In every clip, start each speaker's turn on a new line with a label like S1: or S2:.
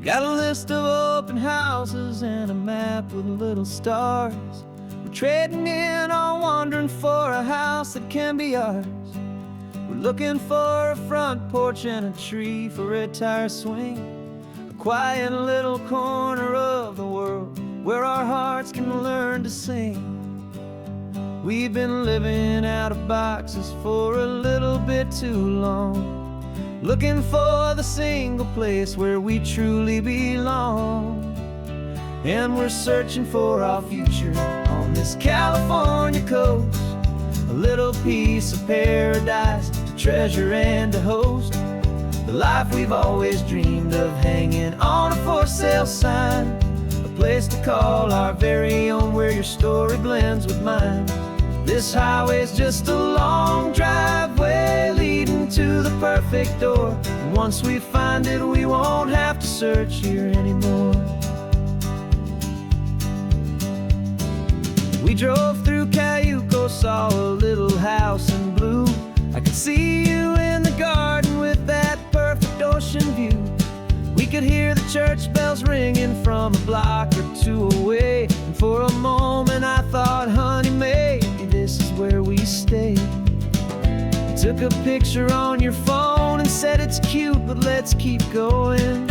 S1: Got a list of open houses and a map with little stars. We're trading in on wandering for a house that can be ours. We're looking for a front porch and a tree for a tire swing, a quiet little corner of the world where our hearts can learn to sing. We've been living out of boxes for a little bit too long, looking for the single place where we truly belong. And we're searching for our future on this California coast, a little piece of paradise to treasure and to host, the life we've always dreamed of, hanging on a for sale sign, a place to call our very own where your story blends with mine. This highway's just a long driveway leading to the perfect door, and once we find it we won't have to search here anymore. We drove through Cayuco, saw a little house in blue. I could see you in the garden with that perfect ocean view. We could hear the church bells ringing from a block or two away, and for a moment I thought, honey, maybe this is where we stay. You took a picture on your phone and said it's cute, but let's keep going.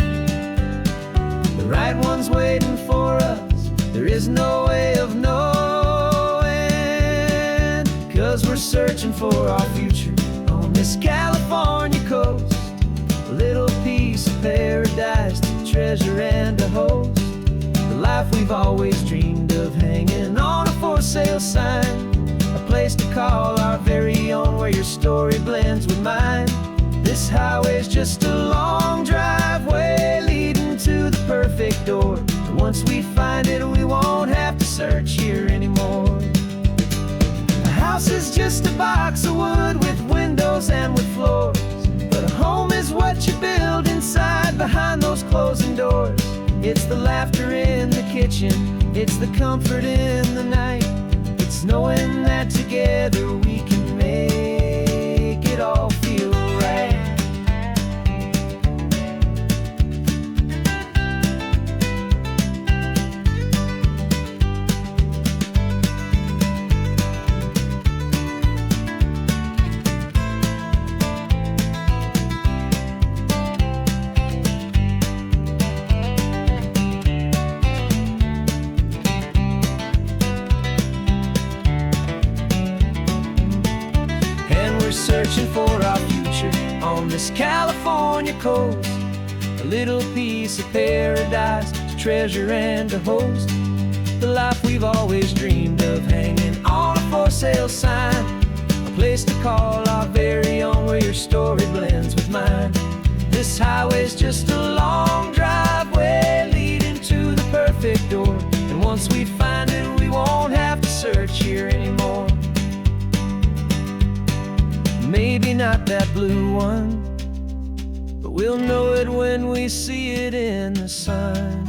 S1: The right one's waiting for us, there is no way of knowing, 'cause we're searching for our future on this California coast, a little piece of paradise to treasure and to host, the life we've always dreamed of, hanging on a for sale sign, a place to call our very own where your story blends with mine. This highway's just a long driveway leading to the perfect door, and once we find it we won't have to search here anymore. A house is just a box of wood with windows and with floors, but a home is what you build inside behind those closing doors. It's the laughter in the kitchen, it's the comfort in the night, it's knowing that together we can make it all feel right. Searching for our future on this California coast, a little piece of paradise to treasure and to host, the life we've always dreamed of, hanging on a for sale sign, a place to call our very own where your story blends with mine. This highway's just a long driveway leading to the perfect door, and once we find it we won't have to search here anymore. Maybe not that blue one, but we'll know it when we see it in the sun.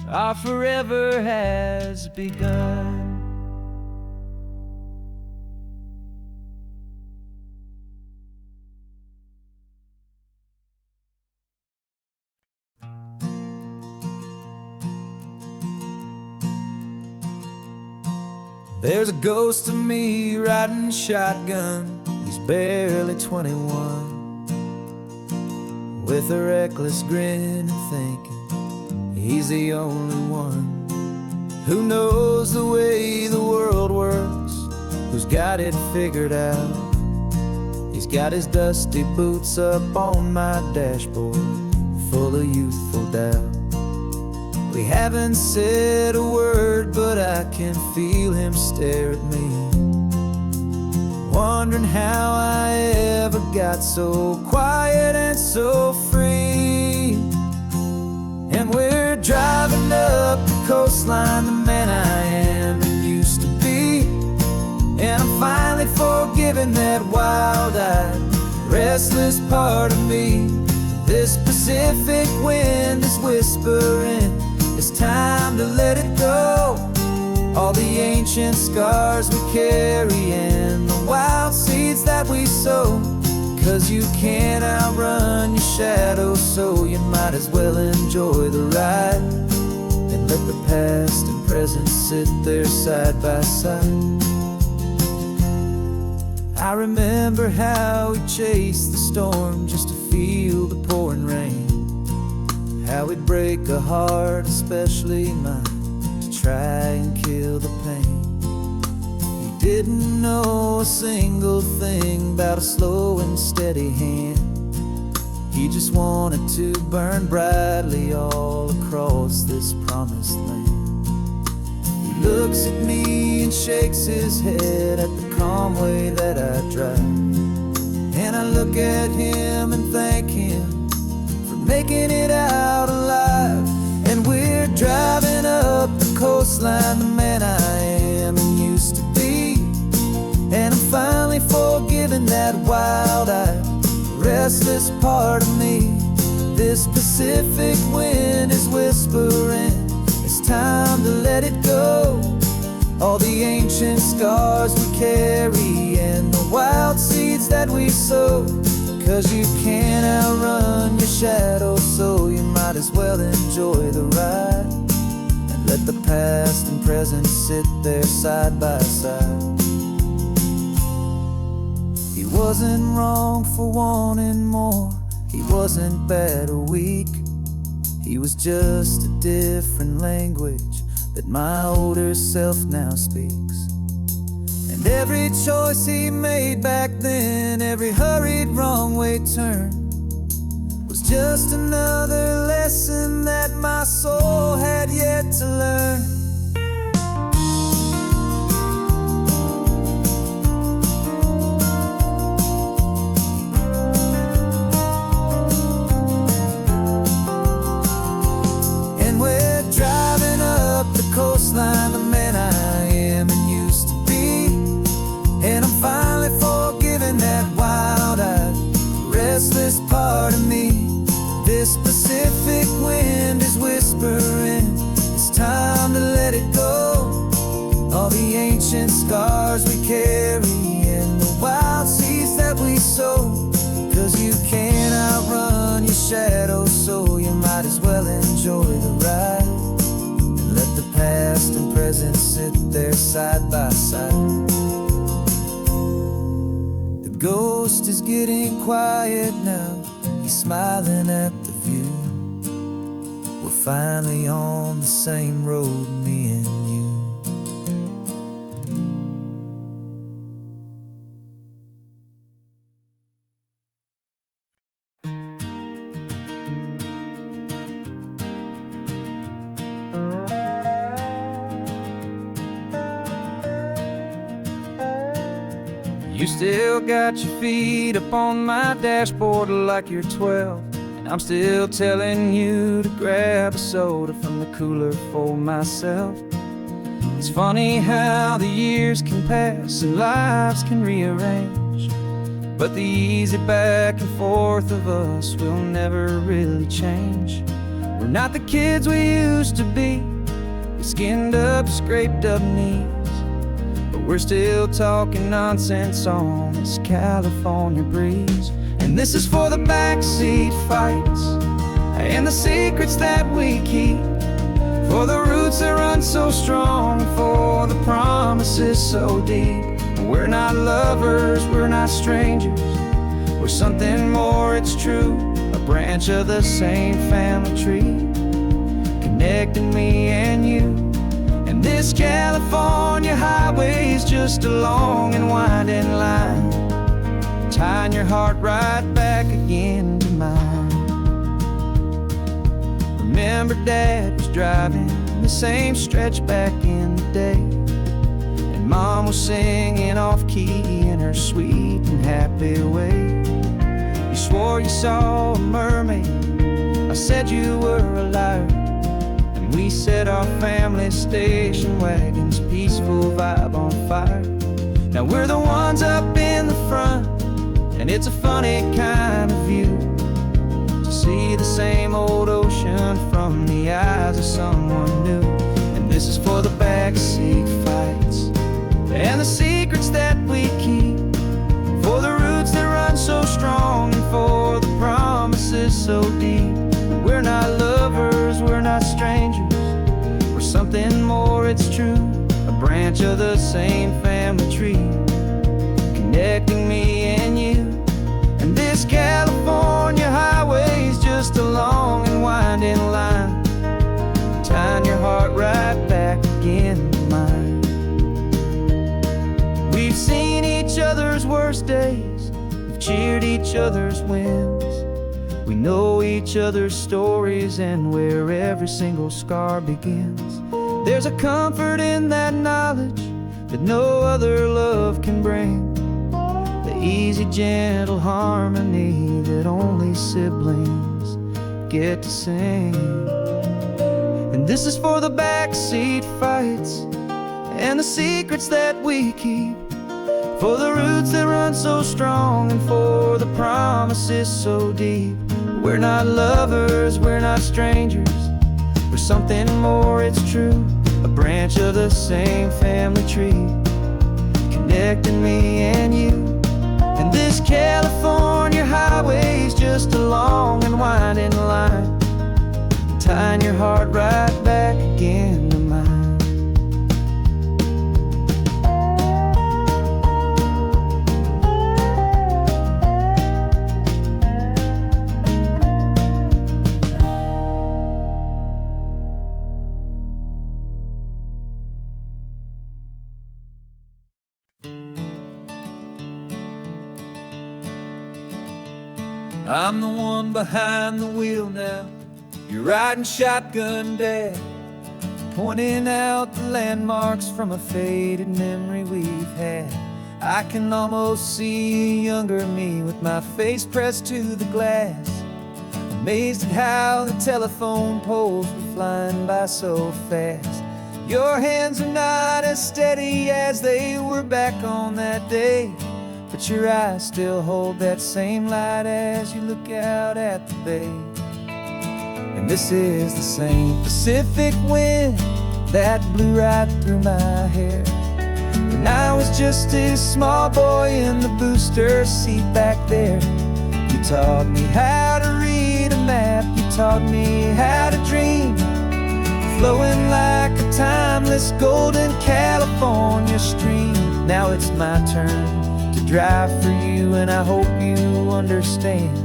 S1: Our forever has begun. There's a ghost of me riding shotgun. He's barely 21, with a reckless grin and thinking he's the only one who knows the way the world works, who's got it figured out. He's got his dusty boots up on my dashboard, full of youthful doubt. We haven't said a word, but I can feel him stare at me, wondering how I ever got so quiet and so free. And we're driving up the coastline, the man I am and used to be, and I'm finally forgiving that wild-eyed, restless part of me. This Pacific wind is whispering, it's time to let it go. All the ancient scars we carry and the wild seeds that we sow, 'Cause you can't outrun your shadow, so you might as well enjoy the ride and let the past and present sit there side by side. I remember how we chased the storm just to feel the pouring rain, how we'd break a heart, especially mine, to try and kill the pain. He didn't know a single thing about a slow and steady hand. He just wanted to burn brightly all across this promised land. He looks at me and shakes his head at the calm way that I drive, and I look at him and thank him for making it out alive. And we're driving up the coastline, the man I am and used to be, and I'm finally forgiving that wild-eyed, restless part of me. This Pacific wind is whispering, it's time to let it go. All the ancient scars we carry and the wild seeds that we sow. 'Cause you can't outrun your shadow, so you might as well enjoy the ride and let the past and present sit there side by side. He wasn't wrong for wanting more, he wasn't bad or weak. He was just a different language that my older self now speaks. And every choice he made back then, every hurried wrong way turn, was just another lesson that my soul had yet to learn. Coastline, the man I am and used to be, and I'm finally forgiving that wild-eyed, restless part of me. This Pacific wind is whispering, it's time to let it go. All the ancient scars we carry and the wild seeds that we sow. 'Cause you can't outrun your shadow, so you might as well enjoy the ride. Let the past and present sit there side by side. The ghost is getting quiet now, he's smiling at the view. We're finally on the same road, me and you. You still got your feet up on my dashboard like you're 12, and I'm still telling you to grab a soda from the cooler for myself. It's funny how the years can pass and lives can rearrange, but the easy back and forth of us will never really change. We're not the kids we used to be, with skinned up, scraped up knees, but we're still talking nonsense on this California breeze. And this is for the backseat fights and the secrets that we keep, for the roots that run so strong, for the promises so deep. We're not lovers, we're not strangers, we're something more, it's true. A branch of the same family tree, connecting me and you. And this California highway is just a long and winding line, tying your heart right back again to mine. Remember Dad was driving the same stretch back in the day, and Mom was singing off-key in her sweet and happy way. You swore you saw a mermaid, I said you were a liar, and we set our family station wagon's peaceful vibe on fire. Now we're the ones up in the front, and it's a funny kind of view to see the same old ocean from the eyes of someone new. And this is for the backseat fights and the secrets that we keep, for the roots that run so strong, branch of the same family tree, connecting me and you. And this California highway's just a long and winding line, tying your heart right back again to mine. We've seen each other's worst days, we've cheered each other's wins. We know each other's stories and where every single scar begins. There's a comfort in that knowledge that no other love can bring, the easy, gentle harmony that only siblings get to sing. And this is for the backseat fights and the secrets that we keep, for the roots that run so strong and for the promises so deep. We're not lovers, we're not strangers, we're something more, it's true. A branch of the same family tree, connecting me and you. And this California highway's just a long and winding line, tying your heart right back again to mine. I'm the one behind the wheel now, you're riding shotgun, Dad, pointing out the landmarks from a faded memory we've had. I can almost see a younger me with my face pressed to the glass, amazed at how the telephone poles were flying by so fast. Your hands are not as steady as they were back on that day, but your eyes still hold that same light as you look out at the bay. And this is the same Pacific wind that blew right through my hair when I was just a small boy in the booster seat back there. You taught me how to read a map, you taught me how to dream, flowing like a timeless golden California stream. Now it's my turn to drive for you, and I hope you understand.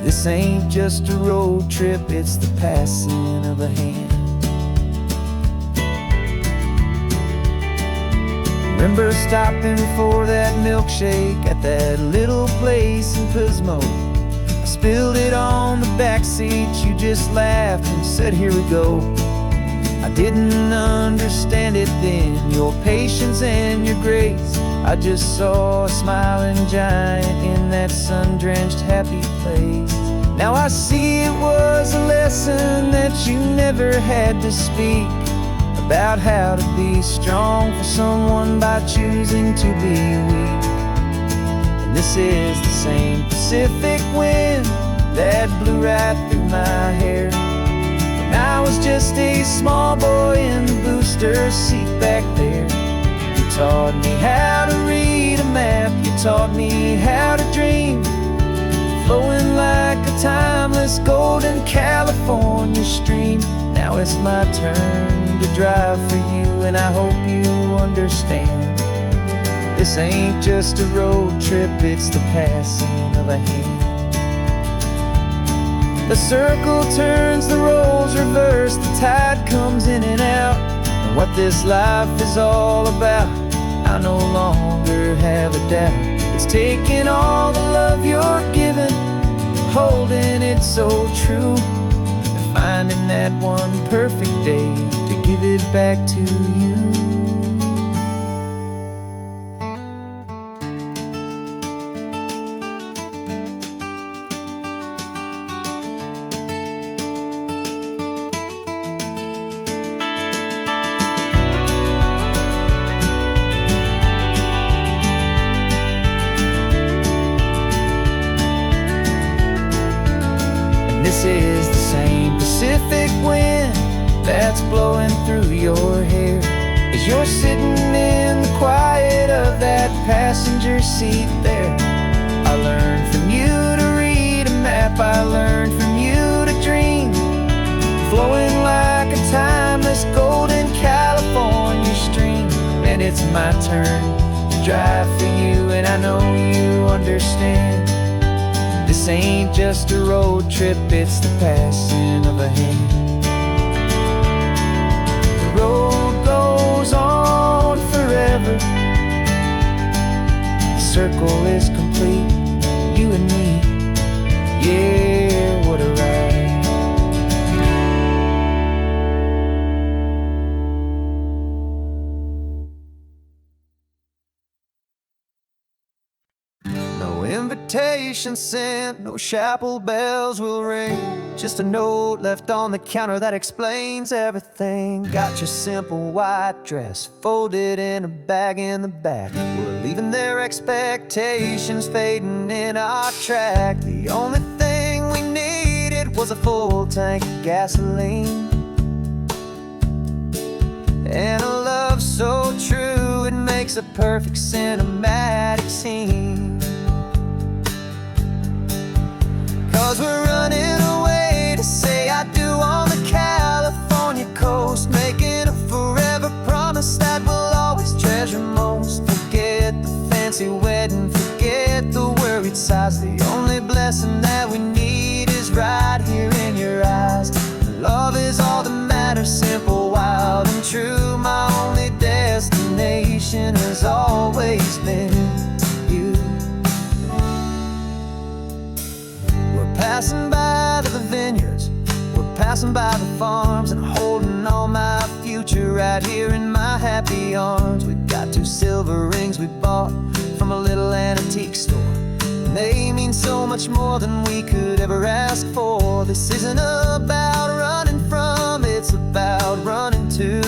S1: This ain't just a road trip, it's the passing of a hand. Remember stopping for that milkshake at that little place in Pismo? I spilled it on the backseat, you just laughed and said, here we go. I didn't understand it then, your patience and your grace. I just saw a smiling giant in that sun-drenched happy place. Now I see it was a lesson that you never had to speak, about how to be strong for someone by choosing to be weak. And this is the same Pacific wind that blew right through my hair when I was just a small boy in the booster seat back there. You taught me how to read a map, you taught me how to dream, flowing like a timeless golden California stream. Now it's my turn to drive for you, and I hope you understand. This ain't just a road trip, it's the passing of a hand. The circle turns, the roles reverse, the tide comes in and out. And what this life is all about, I no longer have a doubt. It's taking all the love you're giving, holding it so true, and finding that one perfect day to give it back to you. This is the same Pacific wind that's blowing through your hair as you're sitting in the quiet of that passenger seat there. I learned from you to read a map, I learned from you to dream, flowing like a timeless golden California stream. it's my turn to drive for you, and I know you understand. This ain't just a road trip, it's the passing of a hand. The road goes on forever. The circle is complete, you and me. Yeah, what a ride. No invitation sent, no chapel bells will ring. Just a note left on the counter that explains everything. Got your simple white dress folded in a bag in the back. We're leaving their expectations fading in our track. The only thing we needed was a full tank of gasoline, and a love so true it makes a perfect cinematic scene. 'Cause we're running away to say I do on the California coast, making a forever promise that we'll always treasure most. Forget the fancy wedding, forget the worried sighs. The only blessing that we need is right here in your eyes. Love is all that matters, simple, wild, and true. My only destination has always been you. We're passing by the vineyards, we're passing by the farms, and holding all my future right here in my happy arms. We've got 2 silver rings we bought from a little antique store, and they mean so much more than we could ever ask for. This isn't about running from, it's about running to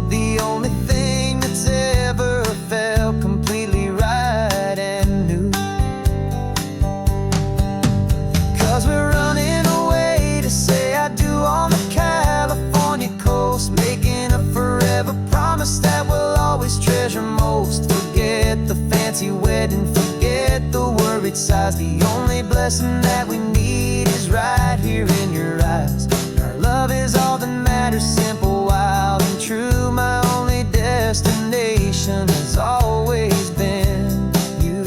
S1: the only thing that's ever felt completely right and new. 'Cause we're running away to say I do on the California coast, making a forever promise that we'll always treasure most. Forget the fancy wedding, forget the worried sighs. The only blessing that we need is right here in your eyes. Our love is all that matters, simple, wild, and true. My only destination has always been you.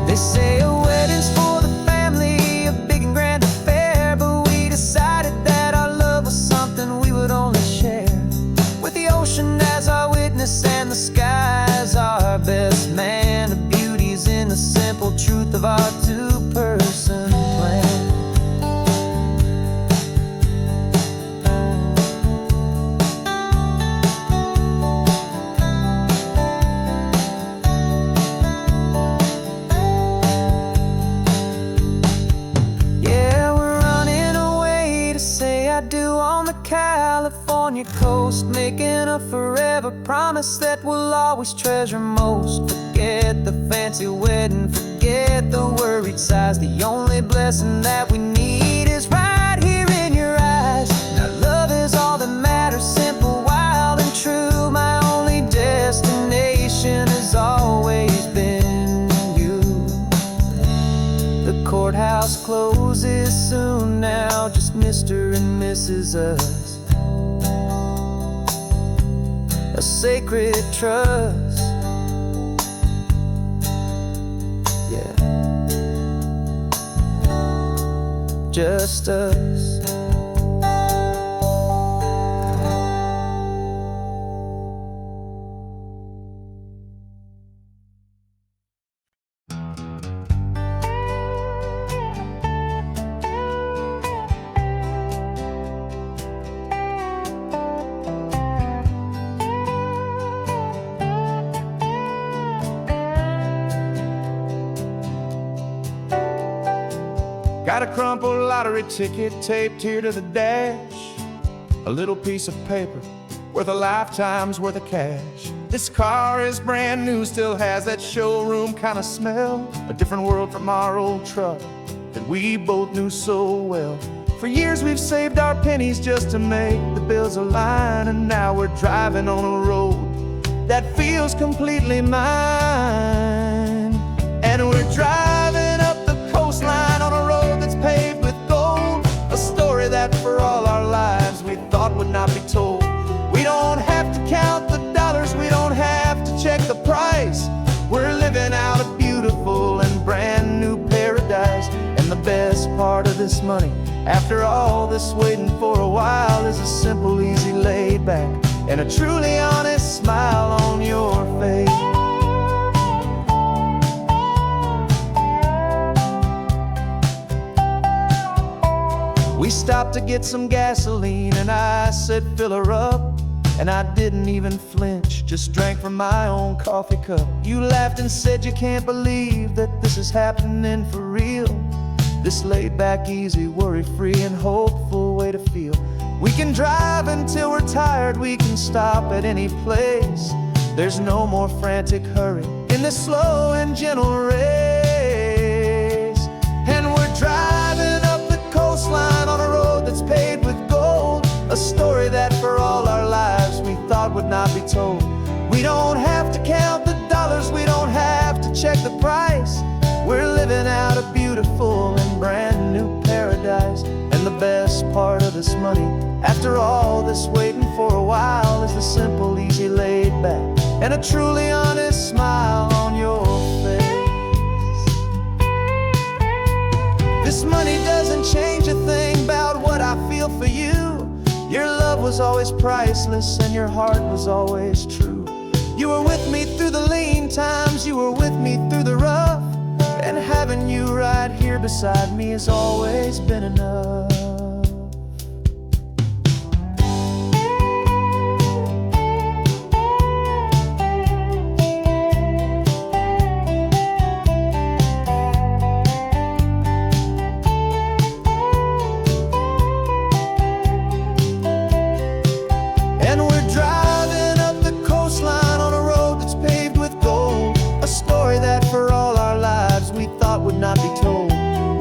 S1: They say a wedding's for the family, a big and grand affair, but we decided that our love was something we would only share with the ocean as our witness and the sky as our best man. The beauty's in the simple truth of our 2-person plan. Yeah, we're running away to say I do on the California coast, making a forever promise that we'll always treasure most. Forget the fancy wedding, forget the worried sighs. The only blessing that we need is right here in your eyes. Now love is all that matters, simple, wild, and true. My only destination has always been you. The courthouse closes soon now, just Mr. and Mrs. Us. A sacred trust, yeah, just us.
S2: Got a crumpled lottery ticket taped here to the dash, a little piece of paper worth a lifetime's worth of cash. This car is brand new, still has that showroom kind of smell, a different world from our old truck that we both knew so well. For years we've saved our pennies just to make the bills align, and now we're driving on a road that feels completely mine. And we're driving up the coastline on a road that's paved with gold, a story that for all our lives we thought would not be told.
S1: this money. After all this waiting for a while is a simple, easy, laid back, and a truly honest smile on your face. We stopped to get some gasoline and I said fill her up, and I didn't even flinch, just drank from my own coffee cup. You laughed and said you can't believe that this is happening for real. This laid back, easy, worry-free and hopeful way to feel. We can drive until we're tired, we can stop at any place. There's no more frantic hurry in this slow and gentle race. And we're driving up the coastline on a road that's paved with gold, a story that for all our lives we thought would not be told. We don't have to count the dollars, we don't have to check the price. We're living out a beautiful and brand new paradise. And the best part of this money, after all this waiting for a while, is the simple, easy, laid back, and a truly honest smile on your face. This money doesn't change a thing about what I feel for you. Your love was always priceless and your heart was always true. You were with me through the lean times, you were with me through the rough, and having you right here beside me has always been enough. Not be told.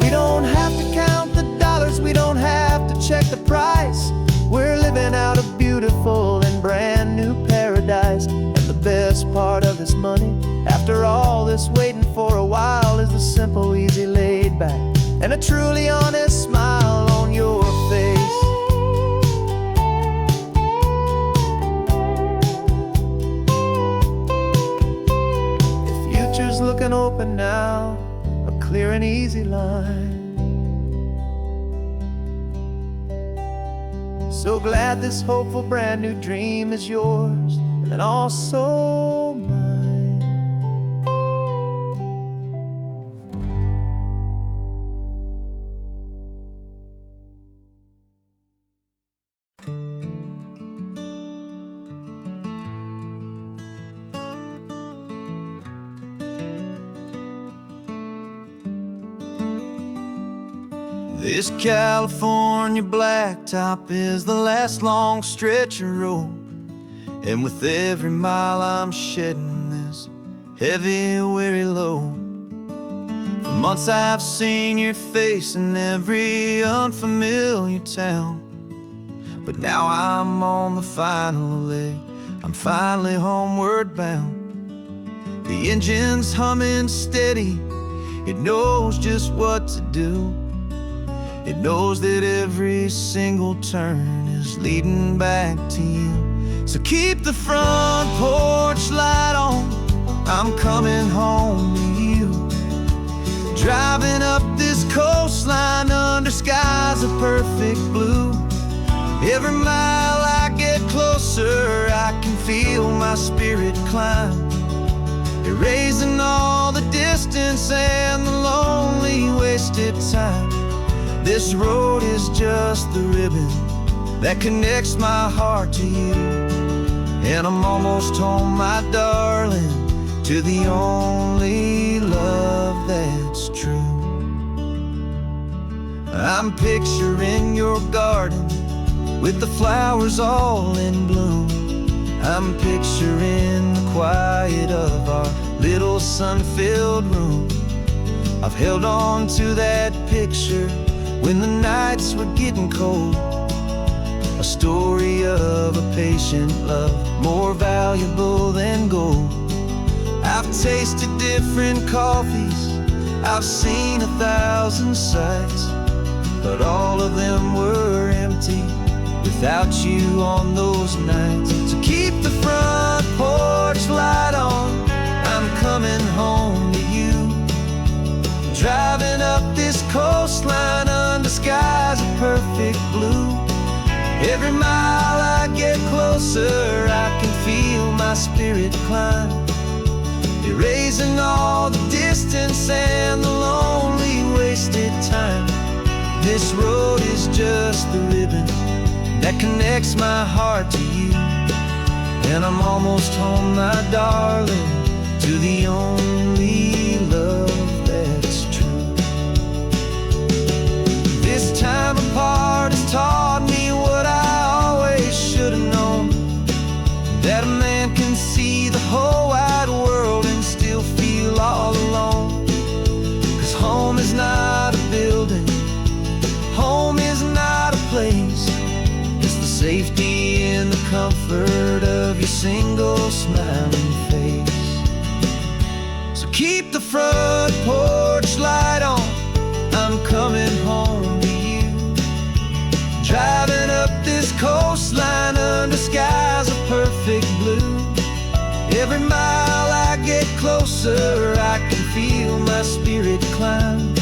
S1: We don't have to count the dollars, we don't have to check the price. We're living out a beautiful and brand new paradise. And the best part of this money, after all this waiting for a while, is the simple, easy, laid back, and a truly honest smile on your face. The future's looking open now, clear and easy line. So glad this hopeful brand new dream is yours and also mine. This California blacktop is the last long stretch of road, and with every mile I'm shedding this heavy, weary load. For months I've seen your face in every unfamiliar town, but now I'm on the final leg, I'm finally homeward bound. The engine's humming steady, it knows just what to do. It knows that every single turn is leading back to you. So keep the front porch light on, I'm coming home to you. Driving up this coastline under skies of perfect blue. Every mile I get closer, I can feel my spirit climb, erasing all the distance and the lonely wasted time. This road is just the ribbon that connects my heart to you, and I'm almost home, my darling, to the only love that's true. I'm picturing your garden with the flowers all in bloom. I'm picturing the quiet of our little sun-filled room. I've held on to that picture when the nights were getting cold, a story of a patient love, more valuable than gold. I've tasted different coffees, I've seen 1,000 sights, but all of them were empty without you on those nights. So keep the front porch light on, I'm coming home to you. Driving up this coastline under skies perfect blue. Every mile I get closer, I can feel my spirit climb, erasing all the distance and the lonely wasted time. This road is just the ribbon that connects my heart to you, and I'm almost home, my darling, to the only love that's true. This time apart has taught me what I always should have known, that a man can see the whole wide world and still feel all alone. 'Cause home is not a building, home is not a place, it's the safety and the comfort of your single smiling face. So keep the front porch light on, I'm coming home to you. Driving up this coastline under skies of perfect blue. Every mile I get closer, I can feel my spirit climb,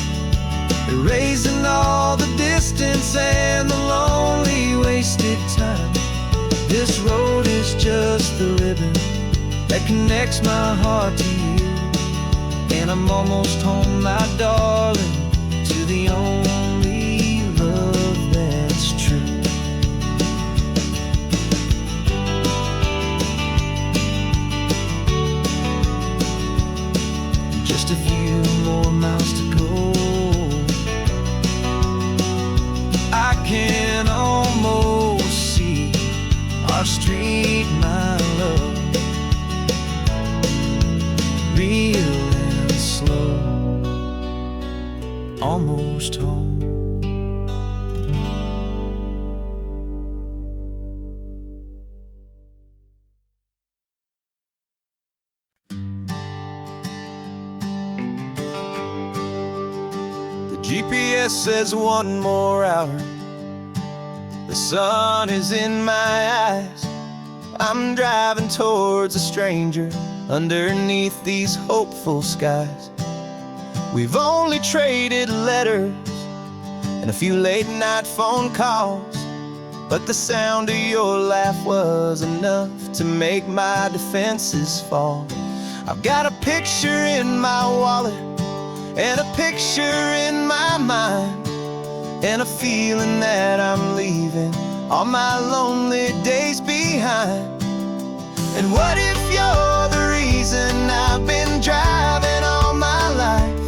S1: erasing all the distance and the lonely wasted time. This road is just the ribbon that connects my heart to you, and I'm almost home, my darling, to the only love that's true. Just a few more miles to go, I can almost see our street, my love, real and slow, almost home. The GPS says one more hour, the sun is in my eyes. I'm driving towards a stranger underneath these hopeful skies. We've only traded letters and a few late night phone calls, but the sound of your laugh was enough to make my defenses fall. I've got a picture in my wallet and a picture in my mind, and a feeling that I'm leaving all my lonely days behind. And what if you're the reason I've been driving all my life,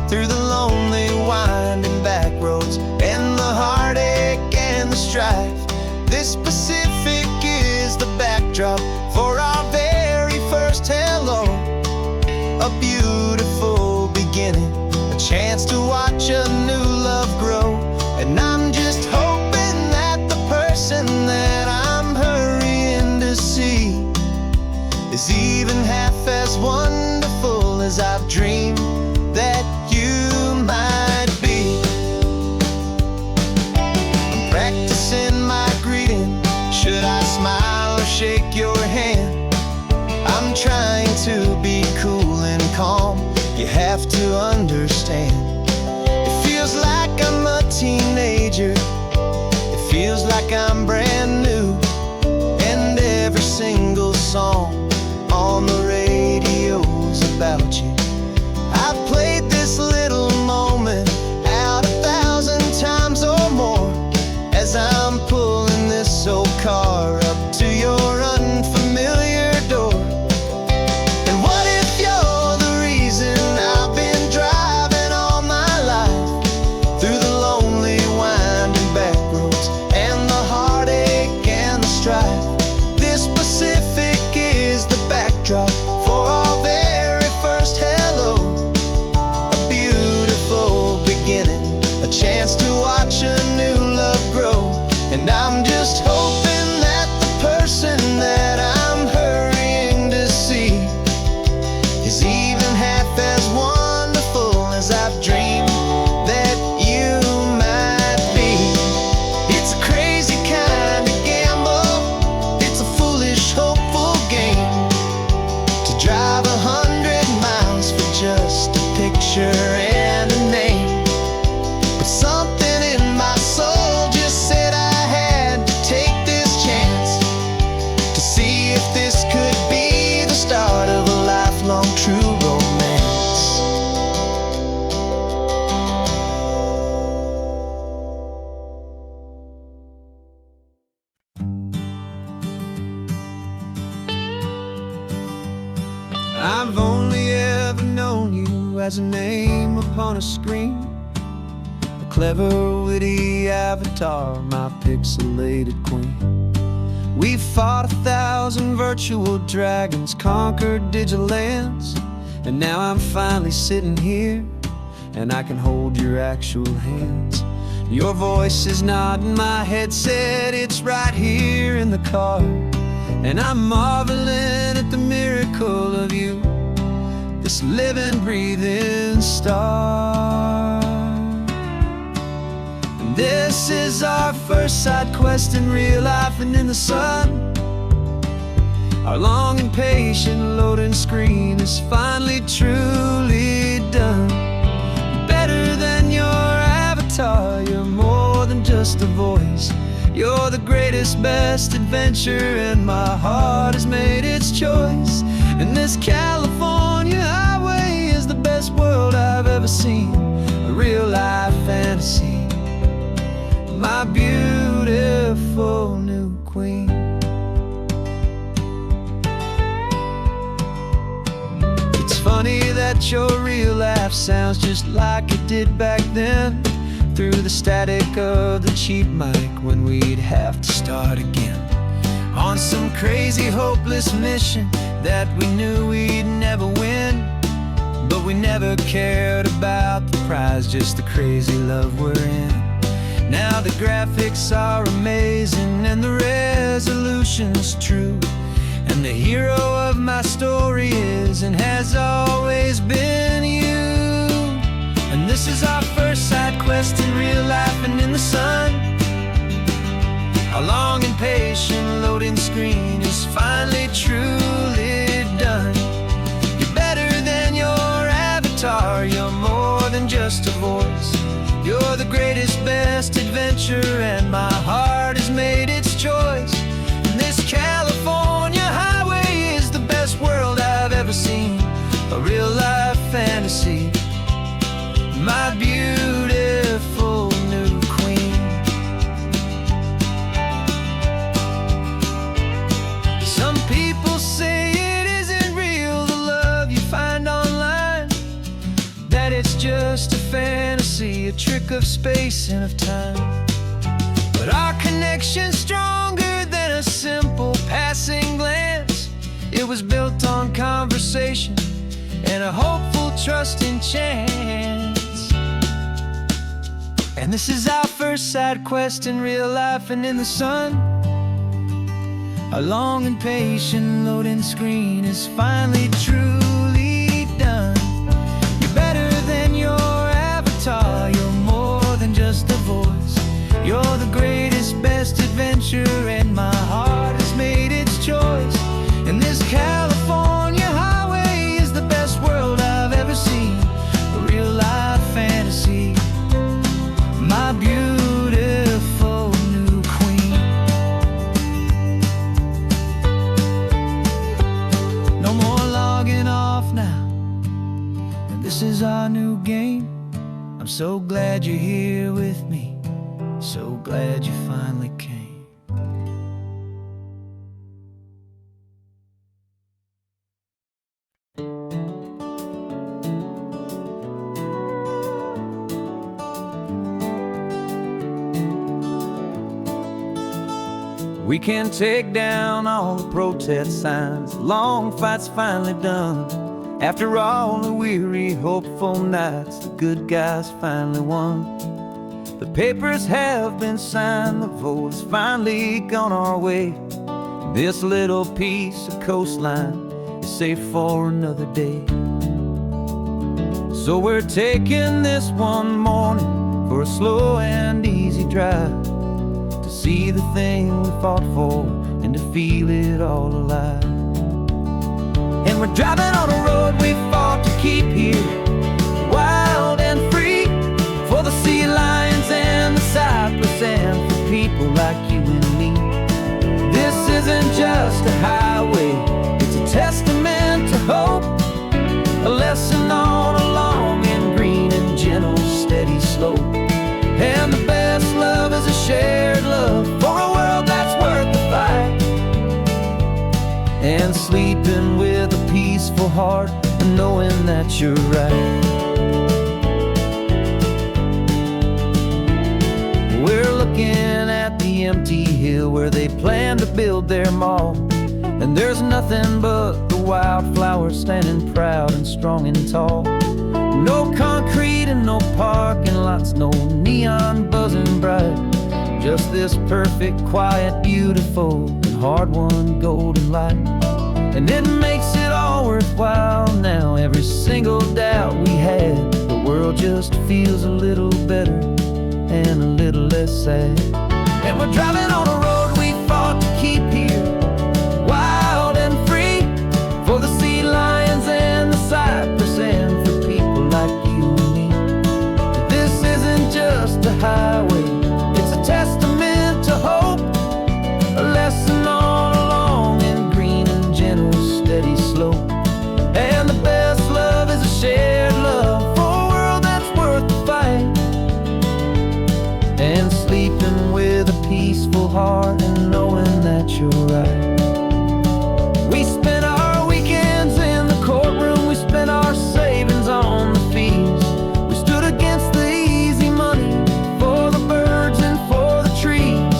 S1: through the lonely winding back roads and the heartache and the strife? This Pacific is the backdrop for our very first hello, a beautiful beginning, a chance to watch a new love grow. And I'm just hoping that the person that I'm hurrying to see is even half as wonderful as I've dreamed that you might be. I'm practicing my greeting, should I smile or shake your hand? I'm trying to be cool and calm, you have to understand. It feels like I'm a teenager, it feels like I'm brand new, and every single song on the radio's about you. I've only ever known you as a name upon a screen, a clever, witty avatar, my pixelated queen. We've fought 1,000 virtual dragons, conquered digital lands, and now I'm finally sitting here, and I can hold your actual hands. Your voice is not in my headset, it's right here in the car, and I'm marveling at the miracle of you, this living, breathing star. And this is our first side quest in real life and in the sun. Our long and patient loading screen is finally truly done. Better than your avatar, you're more than just a voice. You're the greatest, best adventure, and my heart has made its choice. And this California highway is the best world I've ever seen, a real life fantasy, my beautiful new queen. It's funny that your real life sounds just like it did back then, through the static of the cheap mic when we'd have to start again, on some crazy hopeless mission that we knew we'd never win. But we never cared about the prize, just the crazy love we're in. Now the graphics are amazing and the resolution's true, and the hero of my story is and has always been you. And this is our first side quest in real life and in the sun. Our long and patient loading screen is finally truly done. You're better than your avatar, you're more than just a voice. You're the greatest, best adventure, and my heart has made its choice. And this California highway is the best world I've ever seen, a real life fantasy, my beautiful new queen. Some people say it isn't real, the love you find online, that it's just a fantasy, a trick of space and of time. But our connection's stronger than a simple passing glance. It was built on conversation and a hopeful, trusting chance. And this is our first side quest in real life and in the sun. Our long and patient loading screen is finally truly done. You're better than your avatar, you're more than just a voice. You're the greatest, best adventure, and my heart has made its choice. And this California highway is the best world I've ever seen, a real life fantasy, my beautiful new queen. No more logging off now, and this is our new game. I'm so glad you're here with me, so glad you finally came. We can take down all the protest signs, the long fight's finally done. After all the weary, hopeful nights, the good guys finally won. The papers have been signed, the vote has finally gone our way. This little piece of coastline is safe for another day. So we're taking this one morning for a slow and easy drive, to see the thing we fought for and to feel it all alive. And we're driving on a road we fought to keep here, wild and free, for the sea lions and the cypress and for people like you and me. This isn't just a highway, it's a testament to hope, a lesson on a long and green and gentle steady slope. And the best love is a shared love for a world that's worth the fight, and sleeping with a peaceful peaceful heart and knowing that you're right. We're looking at the empty hill where they plan to build their mall, and there's nothing but the wildflowers standing proud and strong and tall. No concrete and no parking lots, no neon buzzing bright, just this perfect, quiet, beautiful, and hard-won golden light. And it makes it all worthwhile now. Every single doubt we had, the world just feels a little better and a little less sad. And we're driving on a road we fought to keep here, wild and free, for the sea lions and the cypress, and for people like you and me. This isn't just a highway, it's a testament to hope, a lesson on a long and green and gentle steady slope. And the best love is a shared love for a world that's worth the fight, and sleeping with a peaceful heart and knowing that you're right. We spent our weekends in the courtroom, we spent our savings on the fees. We stood against the easy money for the birds and for the trees.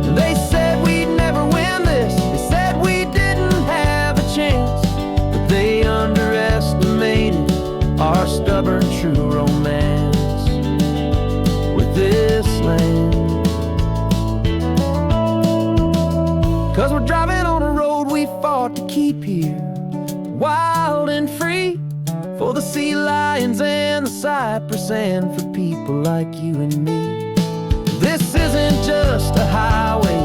S1: And they said we'd never win this, they said we didn't have a chance, but they underestimated our stubborn true romance with this land. 'Cause we're driving on a road we fought to keep here, wild and free, for the sea lions and the cypress, and for people like you and me. This isn't just a highway,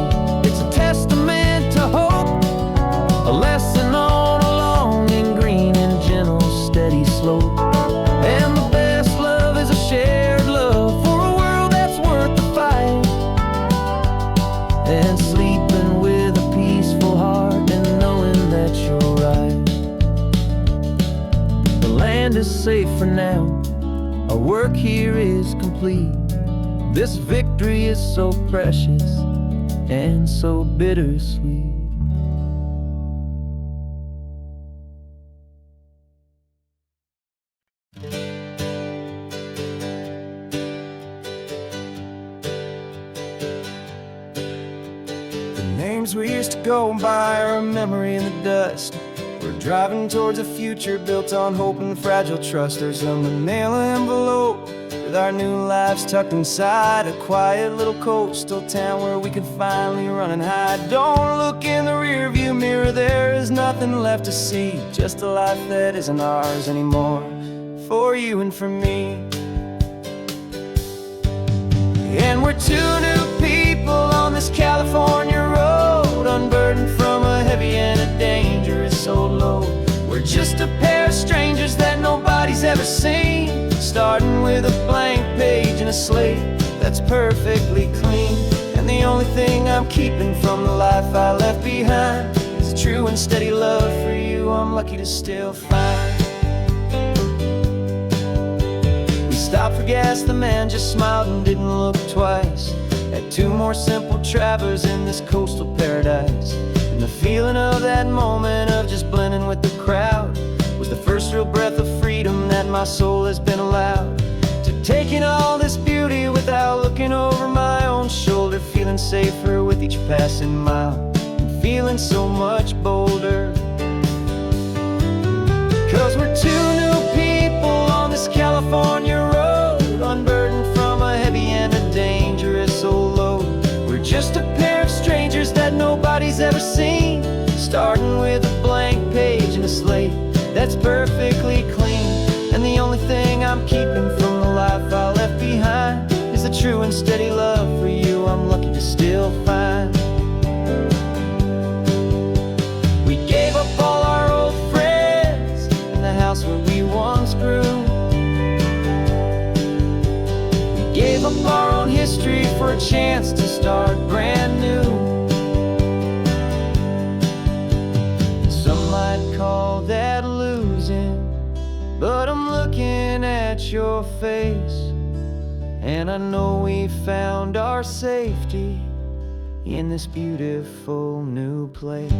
S1: it's a testament to hope, a lesson on a long and green and gentle steady slope. And the best love is a shared love for a world that's worth the fight, and sleeping with a peaceful heart and knowing that you're right. The land is safe for now, our work here is complete. This victory is so precious and so bittersweet.
S2: Names we used to go by are a memory in the dust. We're driving towards a future built on hope and fragile trust. There's a manila envelope with our new lives tucked inside, a quiet little coastal town where we could finally run and hide. Don't look in the rearview mirror, there is nothing left to see, just a life that isn't ours anymore, for you and for me. And we're two new people on this California road, unburdened from a heavy and a dangerous old load. We're just a pair of strangers that nobody's ever seen, starting with a blank page and a slate that's perfectly clean. And the only thing I'm keeping from the life I left behind is a true and steady love for you I'm lucky to still find. We stopped for gas, the man just smiled and didn't look twice. Had two more simple travelers in this coastal paradise, and the feeling of that moment of just blending with the crowd was the first real breath of freedom that my soul has been allowed to take in all this beauty without looking over my own shoulder, feeling safer with each passing mile and feeling so much bolder. 'Cause we're two new people on this California road, unburdened from a heavy and a dangerous old load. We're just a pair of strangers that nobody's ever seen, starting with a blank page and a slate that's perfectly clean. And the only thing I'm keeping from the life I left behind is a true and steady love for you I'm lucky to still find. We gave up all our old friends and the house where we once grew. We gave up our own history for a chance to start brand new. Some might call that losing, but I'm looking at your face, and I know we found our safety in this beautiful new place.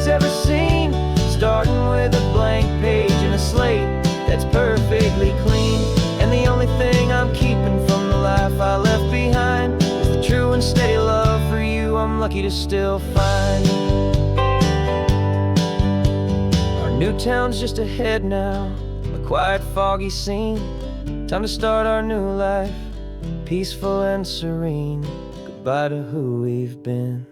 S1: life's ever seen. Starting with a blank page and a slate that's perfectly clean. And the only thing I'm keeping from the life I left behind is the true and steady love for you I'm lucky to still find. Our new town's just ahead now, a quiet, foggy scene. Time to start our new life, peaceful and serene. Goodbye to who we've been.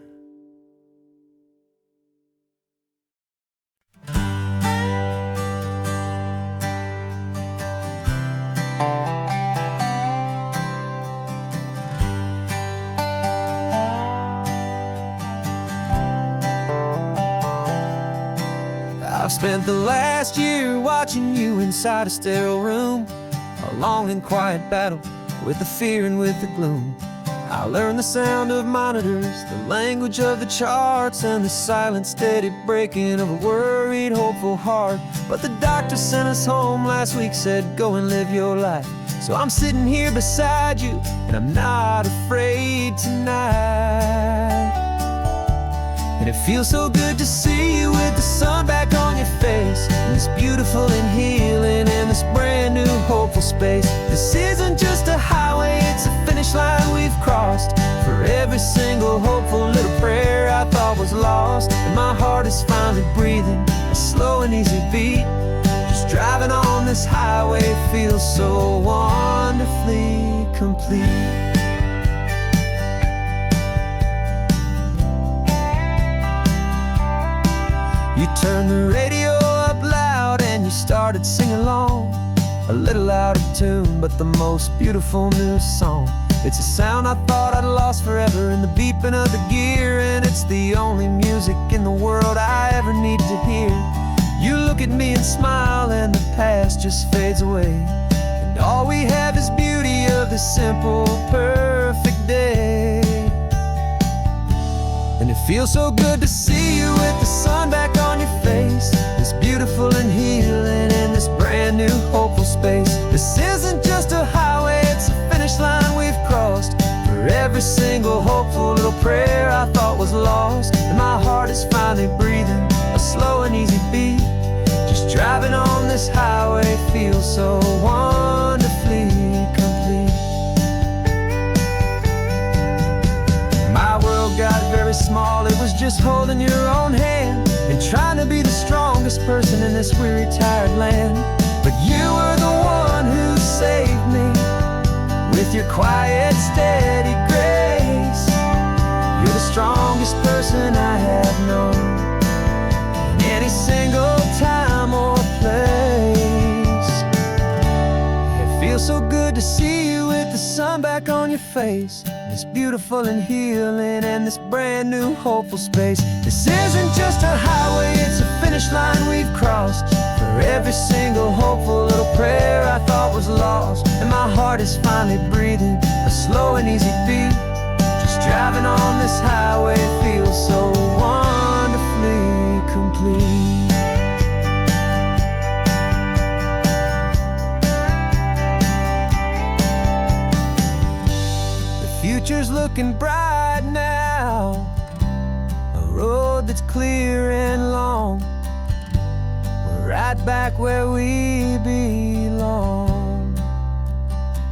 S1: I've spent the last year watching you inside a sterile room, a long and quiet battle with the fear and with the gloom. I learned the sound of monitors, the language of the charts, and the silent, steady breaking of a worried, hopeful heart. But the doctor sent us home last week, said go and live your life. So I'm sitting here beside you, and I'm not afraid tonight. And it feels so good to see you with the sun back on your face, and this beautiful and healing in this brand new hopeful space. This isn't just a highway, it's a finish line we've crossed. For every single hopeful little prayer I thought was lost, and my heart is finally breathing a slow and easy beat. Just driving on this highway feels so wonderfully complete. You turned the radio up loud and you started singing along, a little out of tune, but the most beautiful new song. It's a sound I thought I'd lost forever in the beeping of the gear, and it's the only music in the world I ever need to hear. You look at me and smile and the past just fades away, and all we have is beauty of this simple, perfect day. And it feels so good to see you with the sun back on your face, this beautiful and healing in this brand new hopeful space. This isn't just a highway, it's a finish line we've crossed. For every single hopeful little prayer I thought was lost, and my heart is finally breathing a slow and easy beat. Just driving on this highway feels so wonderfully complete. My world got very small, it was just holding your own hand and trying to be the strongest person in this weary, tired land. But you were the one who saved me with your quiet, steady grace. You're the strongest person I have known in any single time or place. It feels so good to see you with the sun back on your face, this beautiful and healing and this brand new hopeful space. This isn't just a highway, it's a finish line we've crossed. For every single hopeful little prayer I thought was lost, and my heart is finally breathing a slow and easy beat. Just driving on this highway feels so wonderfully complete. Future's looking bright now, a road that's clear and long. We're right back where we belong,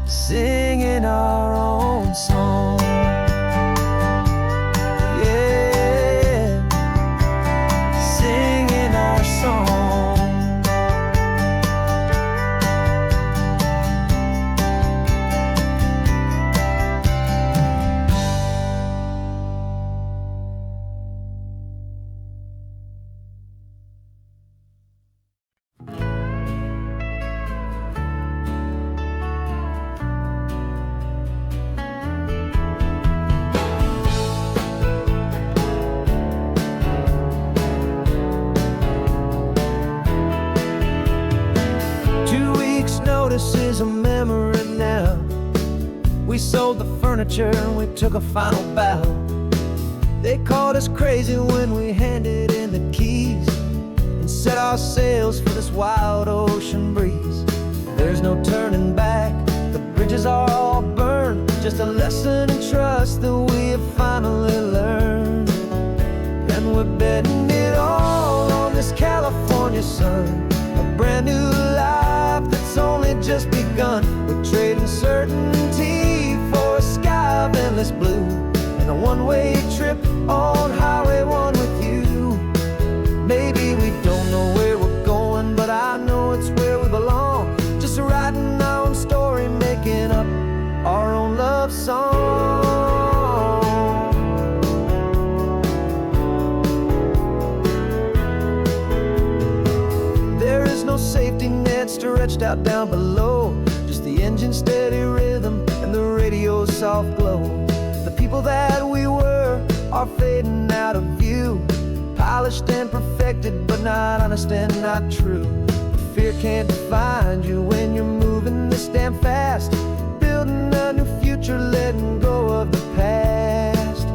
S1: singing our own song. Yeah, singing our song. This is a memory now. We sold the furniture and we took a final bow. They called us crazy when we handed in the keys and set our sails for this wild ocean breeze. There's no turning back, the bridges are all burned, just a lesson in trust that we have finally learned. And we're betting it all endless blue, and a one-way trip on Highway 1 with you. Maybe we don't know where we're going, but I know it's where we belong. Just writing our own story, making up our own love song. There is no safety net stretched out down below, just the engine's steady rhythm and the radio's soft glow. The people that we were are fading out of view, polished and perfected, but not honest and not true. Fear can't define you when you're moving this damn fast, building a new future, letting go of the past.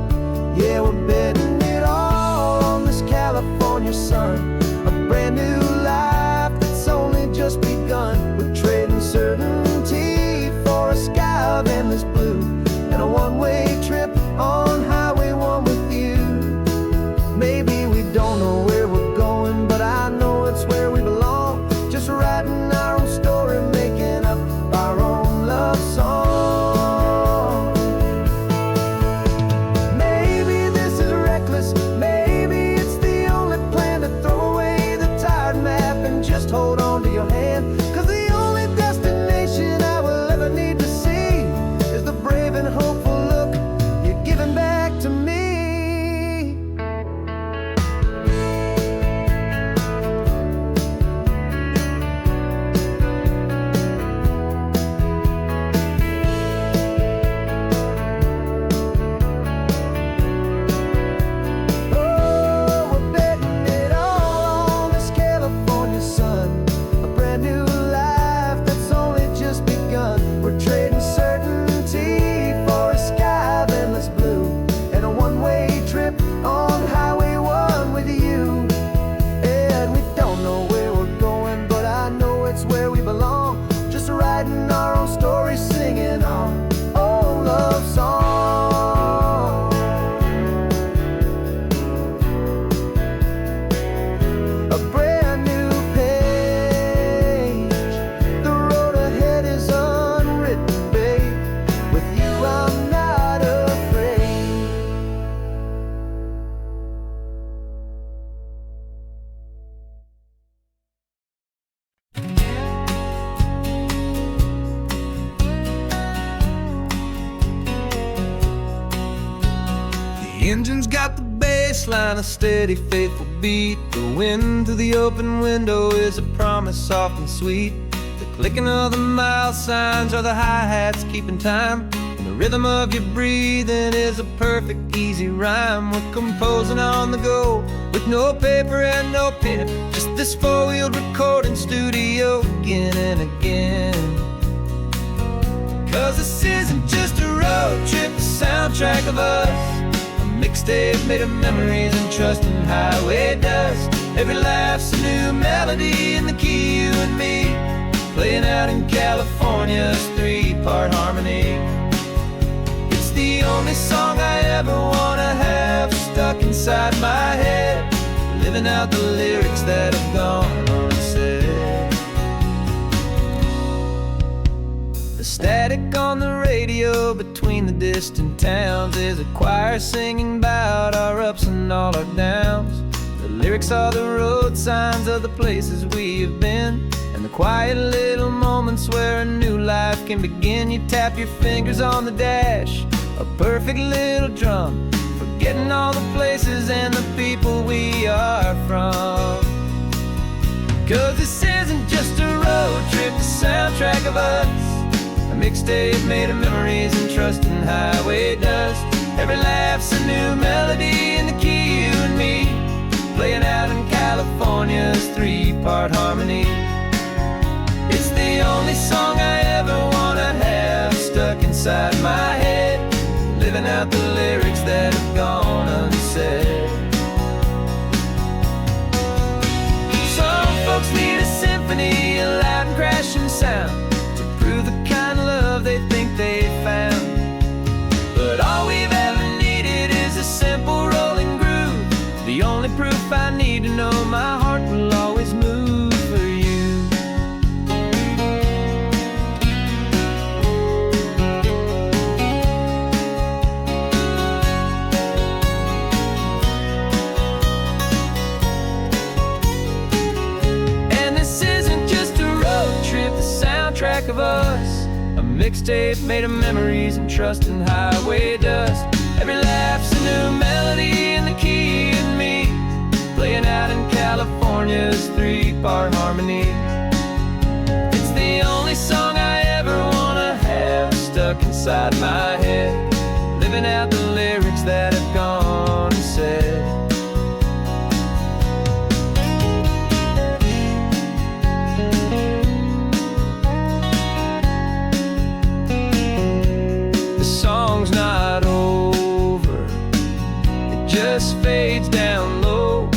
S1: Yeah, we're betting it all on this California sun, a brand new life that's only just begun. We're trading certainty for a sky of endless blue, and a one-way trip on Highway 1 with you. Maybe we don't know where we're going, but I know it's where we belong. Just writing our own story, making up our own love song. Maybe this is reckless, maybe it's the only plan to throw away the tired map and just hold on to your hand. 'Cause the only destination I will ever need to see is the brave and hopeful look you're giving back to me. The engine's got the bass line, a steady, faithful beat. The wind through the open window is a promise soft and sweet. The clicking of the mile signs are the hi-hats keeping time, and the rhythm of your breathing is a perfect, easy rhyme. We're composing on the go with no paper and no pen, just this four-wheeled recording studio again and again. 'Cause this isn't just a road trip, the soundtrack of us, mixtape made of memories and trust in highway dust. Every laugh's a new melody in the key, you and me, playing out in California's three-part harmony. It's the only song I ever wanna have stuck inside my head, living out the lyrics that have gone unsaid. The static on the radio between the distant towns is a choir singing about our ups and all our downs. The lyrics are the road signs of the places we have been, and the quiet little moments where a new life can begin. You tap your fingers on the dash, a perfect little drum, forgetting all the places and the people we are from. 'Cause this isn't just a road trip, the soundtrack of us, mixtape made of memories and trust in highway dust. Every laugh's a new melody in the key, you and me, playing out in California's three-part harmony. It's the only song I ever wanna have stuck inside my head, living out the lyrics that have gone unsaid. Some folks need a symphony, a loud and crashing sound, the kind of love they think they found. But all we've ever needed is a simple rolling groove, the only proof I need to know my heart will always move for you. back of us, a mixtape made of memories and trust in highway dust. Every laugh's a new melody in the key and me, playing out in California's 3-part harmony. It's the only song I ever wanna have stuck inside my head, living out the lyrics that have gone unsaid. The song's not over, it just fades down low,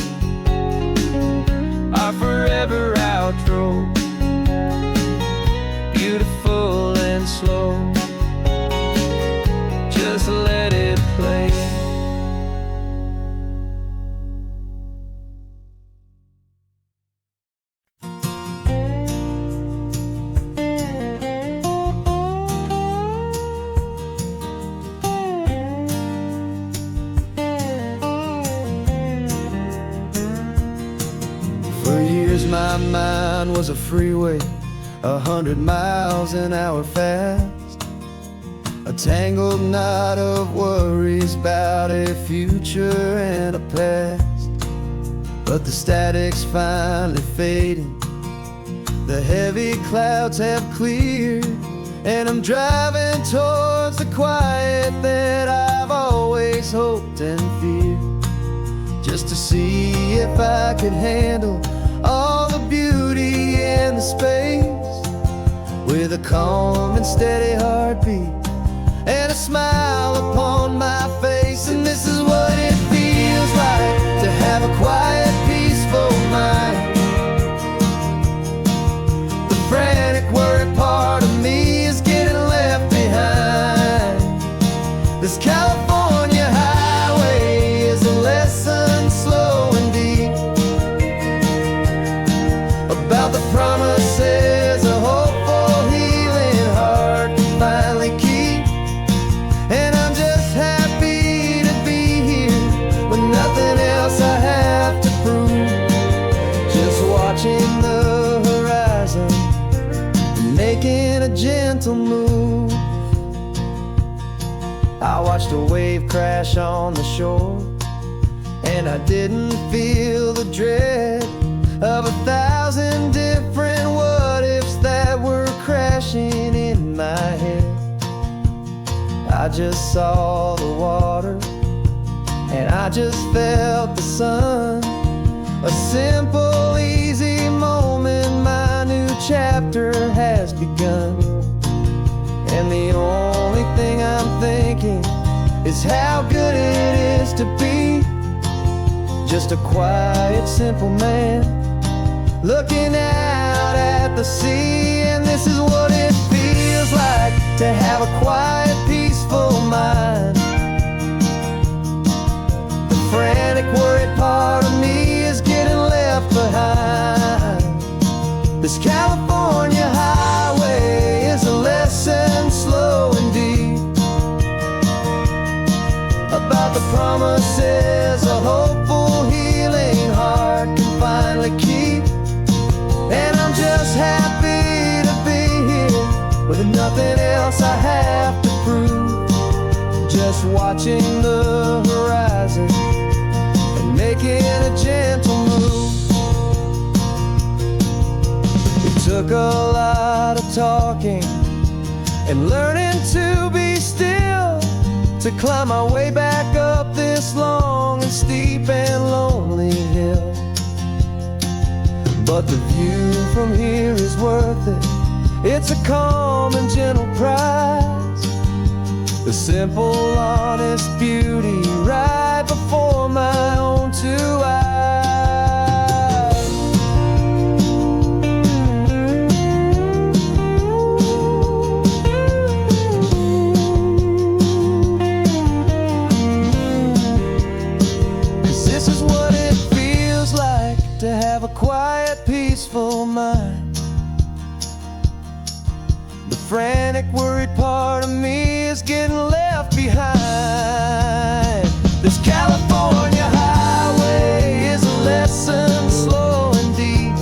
S1: our forever outro, beautiful and slow. Just let it play. For years my mind was a freeway, 100 miles an hour fast, a tangled knot of worries about a future and a past. But the static's finally fading, the heavy clouds have cleared, and I'm driving towards the quiet that I've always hoped and feared, just to see if I could handle all the beauty and the space, with a calm and steady heartbeat and a smile upon my face. And this is what it feels like to have a quiet, peaceful mind. The frantic, worried part of me is getting left behind. This California highway is a lesson slow and deep about the promises a hopeful, healing heart can finally keep. And I'm just happy to be here with nothing else I have to prove, just watching the horizon and making a gentle move. I watched a wave crash on the shore, and I didn't feel the dread of 1,000 different what-ifs that were crashing in my head. I just saw the water, and I just felt the sun. A simple, easy moment, my new chapter has begun. And the only thing I'm thinking is how good it is to be just a quiet, simple man looking out at the sea. And this is what it feels like to have a quiet, peaceful mind. The frantic, worried part of me is getting left behind. This California highway is a lesson slow and deep about the promises a hopeful, healing heart can finally keep. And I'm just happy to be here with nothing else I have to prove, just watching the horizon and making a gentle move. It took a lot of talking and learning to be still to climb my way back up this long and steep and lonely hill. But the view from here is worth it. It's a calm and gentle prize, the simple, honest beauty right before my own two eyes. To have a quiet, peaceful mind. The frantic, worried part of me is getting left behind. This California highway is a lesson slow and deep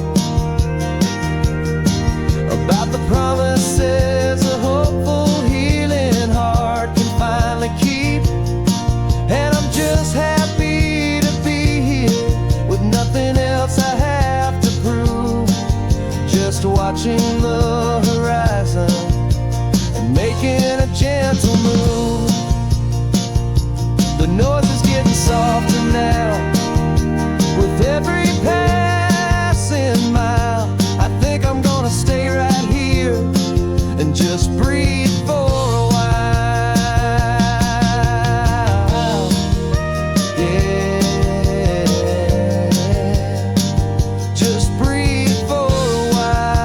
S1: about the promises
S2: watching the horizon and making a gentle move. The noise is getting softer now with every passing mile. I think I'm gonna stay right here and just breathe for a while. Yeah, just breathe for a while.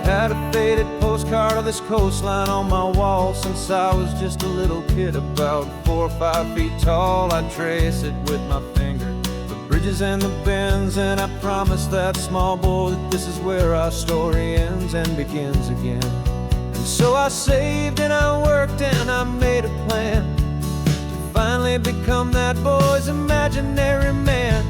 S1: Had a faded postcard of this coastline on my wall since I was just a little kid, about 4 or 5 feet tall. I trace it with my finger, the bridges and the bends, and I promised that small boy that this is where our story ends and begins again. And so I saved and I worked and I made a plan to finally become that boy's imaginary man.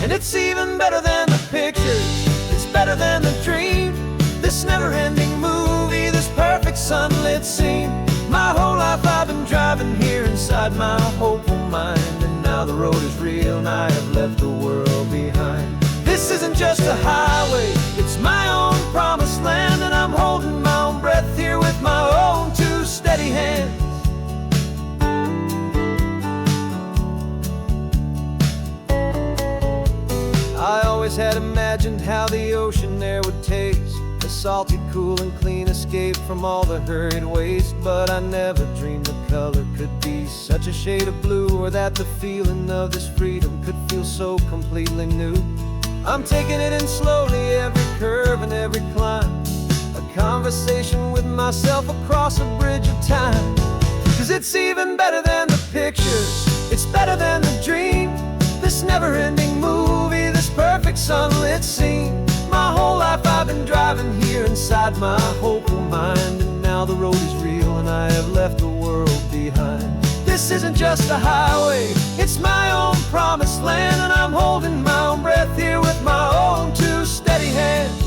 S1: And it's even better than the pictures, it's better than the dream. This never-ending movie, this perfect sunlit scene. My whole life I've been driving here inside my hopeful mind, and now the road is real and I have left the world behind. This isn't just a highway, it's my own promised land, and I'm holding my own breath here with my own 2 steady hands. I always had imagined how the ocean there would taste, a salty, cool and clean escape from all the hurried waste. But I never dreamed the color could be such a shade of blue, or that the feeling of this freedom could feel so completely new. I'm taking it in slowly, every curve and every climb, a conversation with myself across a bridge of time. 'Cause it's even better than the pictures, it's better than the dream. This never-ending movie, this perfect sunlit scene. My whole life I've been driving here inside my hopeful mind, and now the road is real and I have left the world behind. This isn't just a highway, it's my own promised land, and I'm holding my own breath here with my own 2 steady hands.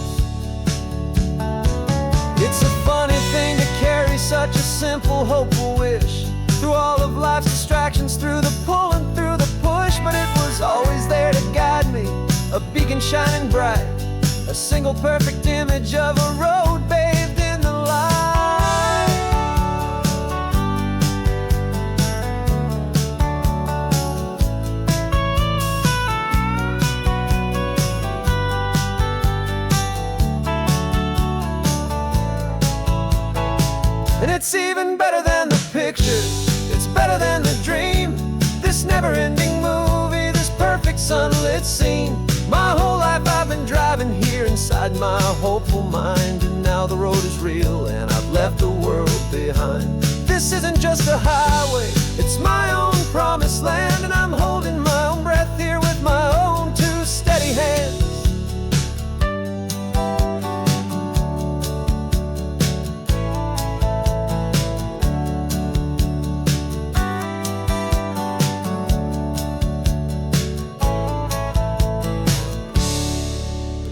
S1: It's a funny thing to carry such a simple, hopeful wish through all of life's distractions, through the pull and through the push. But it was always there to guide me, a beacon shining bright, a single perfect image of a road bathed in the light. And it's even better than the pictures, it's better than the dream. This never-ending movie, this perfect sunlit scene. My whole life I've been driving here inside my hopeful mind, and now the road is real and I've left the world behind. This isn't just a highway, it's my own promised land, and I'm holding my own breath here with my own 2 steady hands.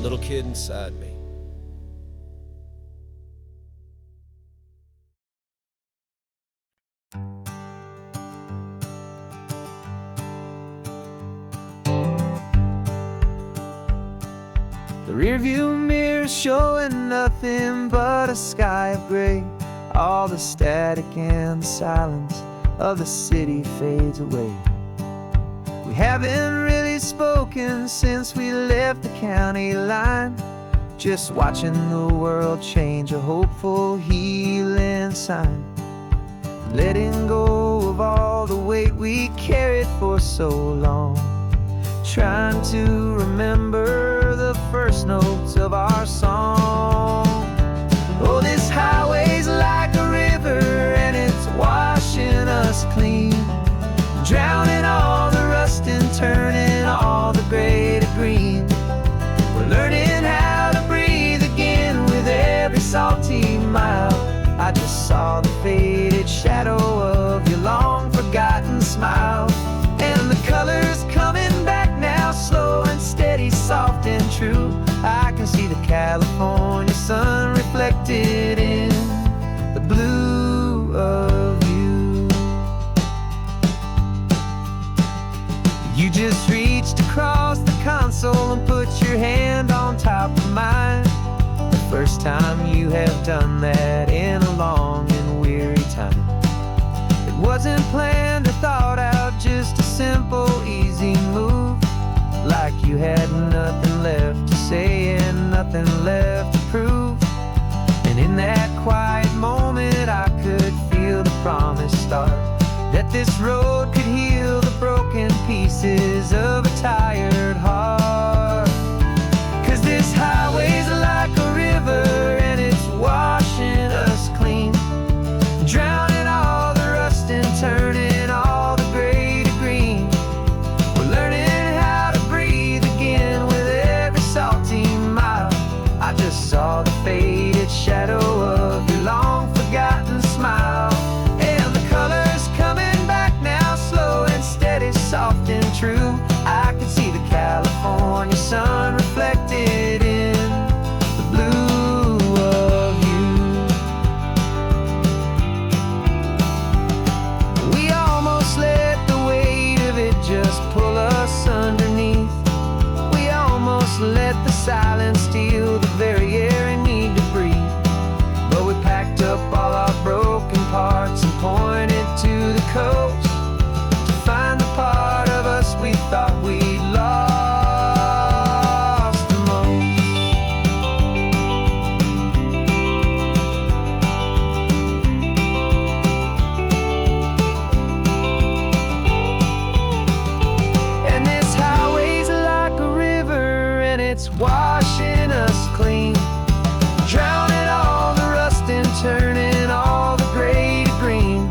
S1: Little kid inside me. The rearview mirror's showing nothing but a sky of gray. All the static and the silence of the city fades away. We haven't really spoken since we left the county line, just watching the world change, a hopeful healing sign. Letting go of all the weight we carried for so long, trying to remember the first notes of our song. Oh, this highway's like a river and it's washing us clean, drowning all the rust and turning all the gray to green. just reached across the console and put your hand on top of mine. The first time you have done that in a long and weary time. It wasn't planned or thought out, just a simple, easy move. Like you had nothing left to say and nothing left to prove. And in that quiet moment I could feel the promise start, that this road could heal the broken pieces of a tired heart. 'Cause this highway's like a river and it's washing us clean, drowning all the rust and turning all the gray to green. We're learning how to breathe again with every salty mile. I just saw the faded shadow of your long forgotten smile. And the colors coming back now, slow and steady, soft and true. I could see the California sun reflected in the blue of you. We almost let the weight of it just pull us underneath. We almost let the silence steal the very air I need to breathe. But we packed up all our broken parts and pointed to the coast to find the part of us we thought we'd lost the most. And this highway's like a river and it's washing us clean, drowning all the rust and turning all the gray to green.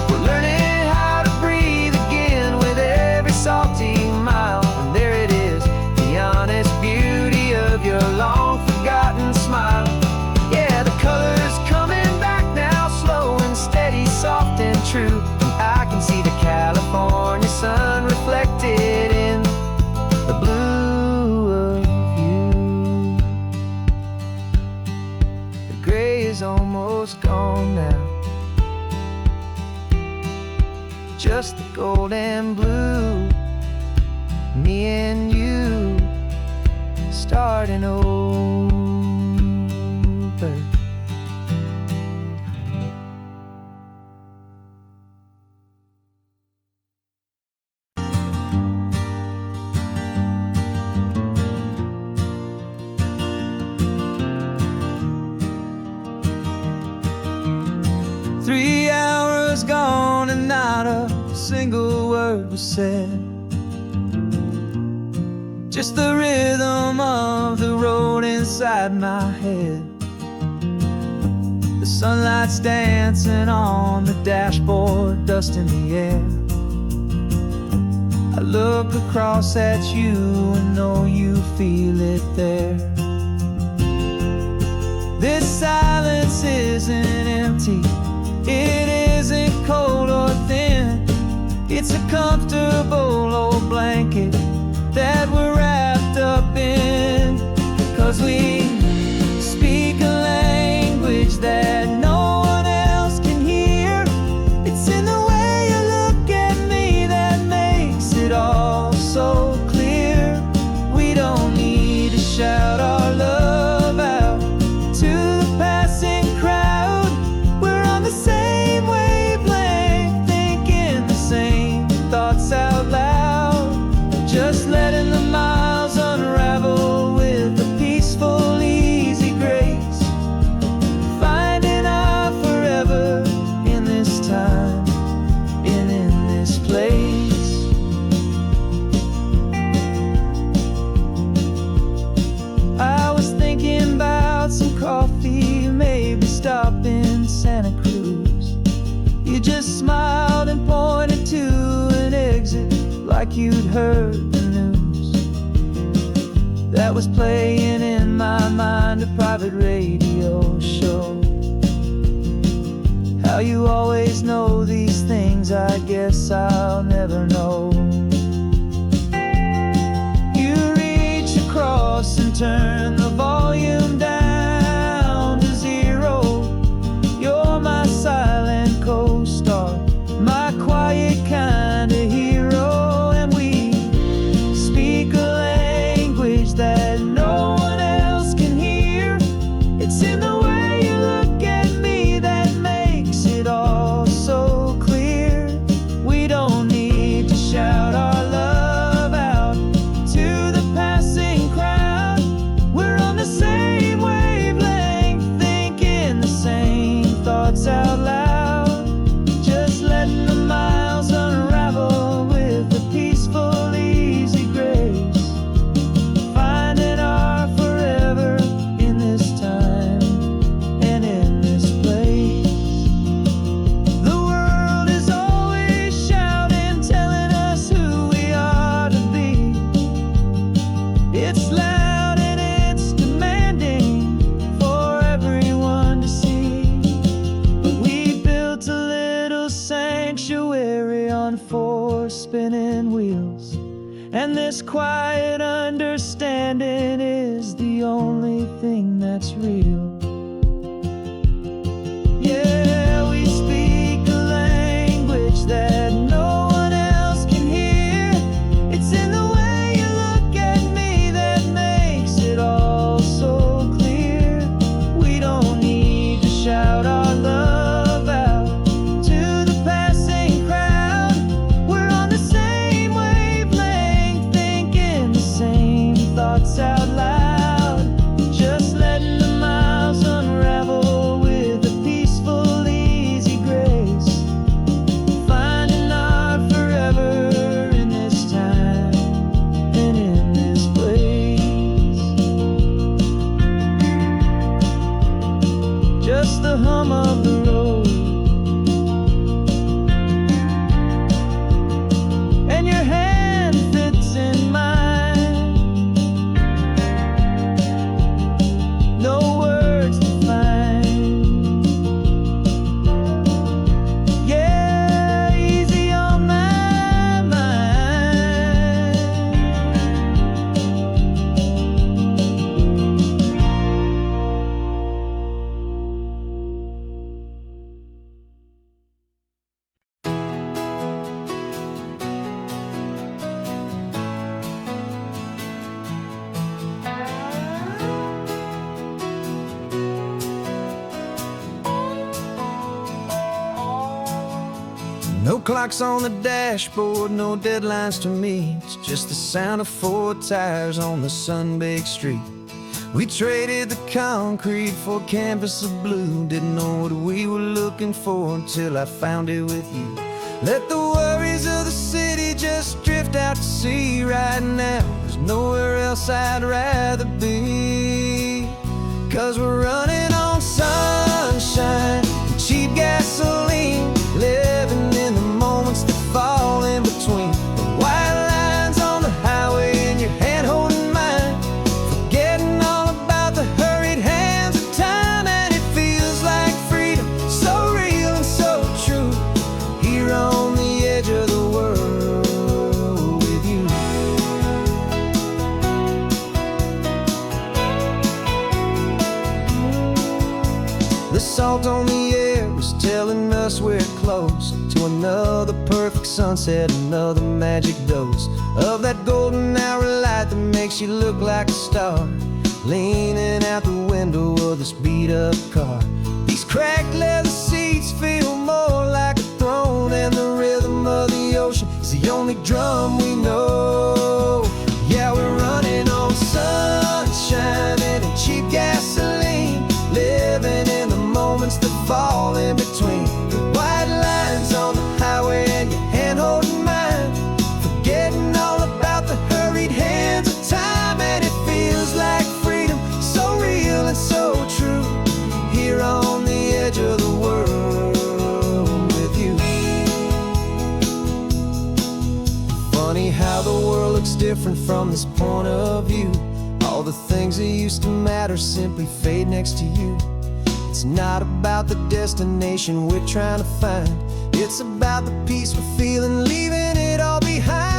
S1: We're learning how to breathe again with every salty mile. And there it is, the honest beauty of your long forgotten smile. Yeah, the colors coming back now, slow and steady, soft and true. I can see the California sun reflected in the blue of you. The gray is almost gone now, just the gold and blue. Me and you starting over. 3 hours gone and not a single word was said. Just the rhythm of the road inside my head. The sunlight's dancing on the dashboard, dust in the air. I look across at you and know you feel it there. This silence isn't empty, it isn't cold or thin. It's a comfortable old blanket that we're wrapped up in. 'Cause we speak a language that no one else can hear. It's in the way you look at me that makes it all so clear. We don't need to shout our love out to the passing crowd. We're on the same wavelength, thinking the same thoughts out loud. Just letting the miles unravel with a peaceful, easy grace. Finding our forever in this time and in this place. I was thinking about some coffee, maybe stop in Santa Cruz. You just smiled and pointed to an exit like you'd heard the news. That was playing in my mind, a private radio show. How you always know these things, I guess I'll never know. You reach across and turn the volume down to 0. You're my silent co-star, my quiet kind of hero. And we It's loud and it's demanding for everyone to see. But we built a little sanctuary on 4 spinning wheels, and this quiet understanding is the only thing that's real. Yeah, we speak a language that no one else can hear. It's in the way you look at me that makes it all so clear. We don't need to shout our love out to the passing crowd. We're on the same wavelength, thinking the same thoughts out loud. Just letting the miles unravel with a peaceful, easy grace. Finding our forever in this time and in this place. Just the hum of the road and your hand fits in mine. No words to find. Yeah, easy on my mind. No clocks on the dashboard, no deadlines to meet. It's just the sound of 4 tires on the sun-baked street. We traded the concrete for a canvas of blue. Didn't know what we were looking for until I found it with you. Let the worries of the city just drift out to sea right now. There's nowhere else I'd rather be. 'Cause we're running on sunshine and cheap gasoline, living in the moments that fall in between. The white lines on the highway and your hand holding mine, forgetting all about the hurried hands of time. And it feels like freedom, so real and so true, here on the edge of the world with you. The salt on the air was telling us we're close to another perfect sunset, another magic dose of that golden hour light that makes you look like a star, leaning out the window of this beat-up car. These cracked leather seats feel more like a throne, and the rhythm of the ocean is the only drum we know. Yeah, we're running on sunshine and cheap gasoline, living in the moments that fall in between. The white lines on the highway and your hand holding mine, forgetting all about the hurried hands of time. And it feels like freedom, so real and so true, here on the edge of the world with you. Funny how the world looks different from this point of view. All the things that used to matter simply fade next to you. It's not about the destination we're trying to find, it's about the peace we're feeling, leaving it all behind.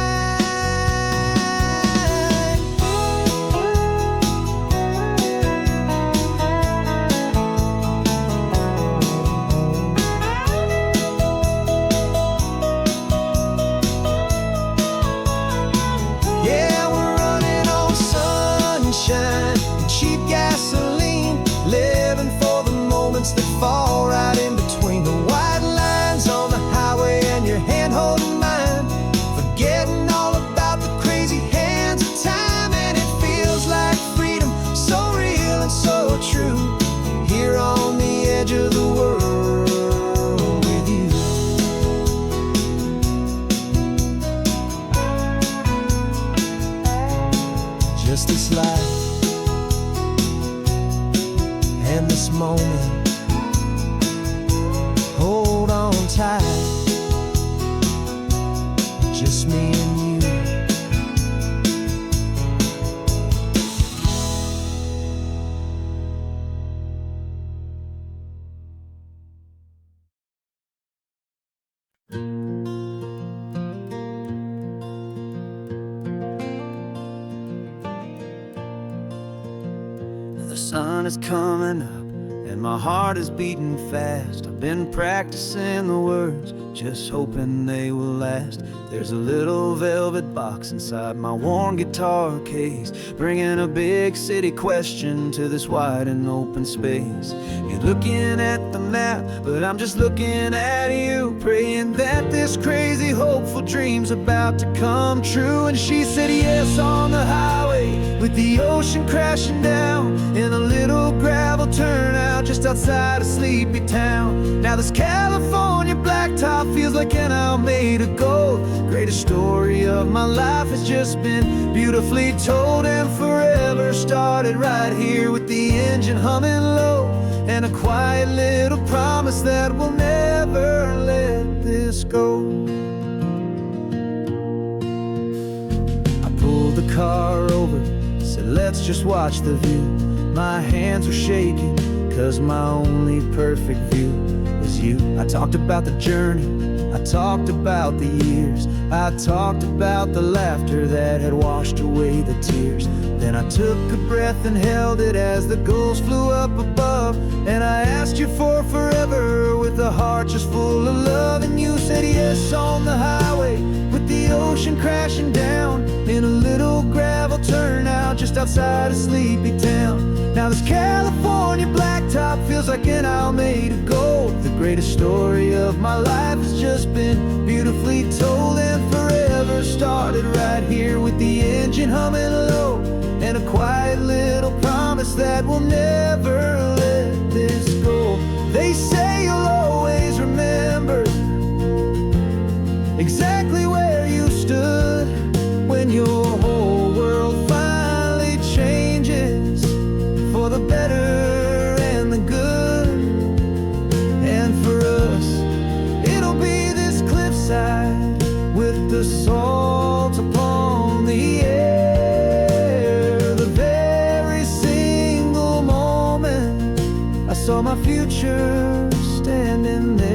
S1: Yeah, we're running on sunshine and cheap gasoline, living for the moments that fall right in between. The white lines on the highway and your hand holding mine, forgetting all about the crazy hands of time. And it feels like freedom, so real and so true, here on the edge of the world with you. Just this life and this moment, hold on tight, just me and you. The sun is coming up and my heart is beating fast. I've been practicing the words, just hoping they will last. There's a little velvet box inside my worn guitar case, bringing a big city question to this wide and open space. You're looking at the map, but I'm just looking at you, praying that this crazy hopeful dream's about to come true. And she said yes on the highway, with the ocean crashing down in a little gravel turnout just outside of Sleepy Town. Now this California blacktop feels like an owl made of gold. Greatest story of my life has just been beautifully told, and forever started right here with the engine humming low, and a quiet little promise that we'll never let this go. I pulled the car over, said let's just watch the view. My hands were shaking, cause my only perfect view was you. I talked about the journey, I talked about the years, I talked about the laughter that had washed away the tears. Then I took a breath and held it as the gulls flew up above, and I asked you for forever with a heart just full of love. And you said yes on the highway, with the ocean crashing down in a little gravel turnout just outside of Sleepy Town. Now this California blacktop feels like an owl made of gold. The greatest story of my life has just been beautifully told, and forever started right here with the engine humming low, and a quiet little promise that we'll never let this go. They say you'll always remember exactly where you stood when your whole world finally changes for the better and the good. And for us, it'll be this cliffside with the salt upon the air. The very single moment I saw my future standing there.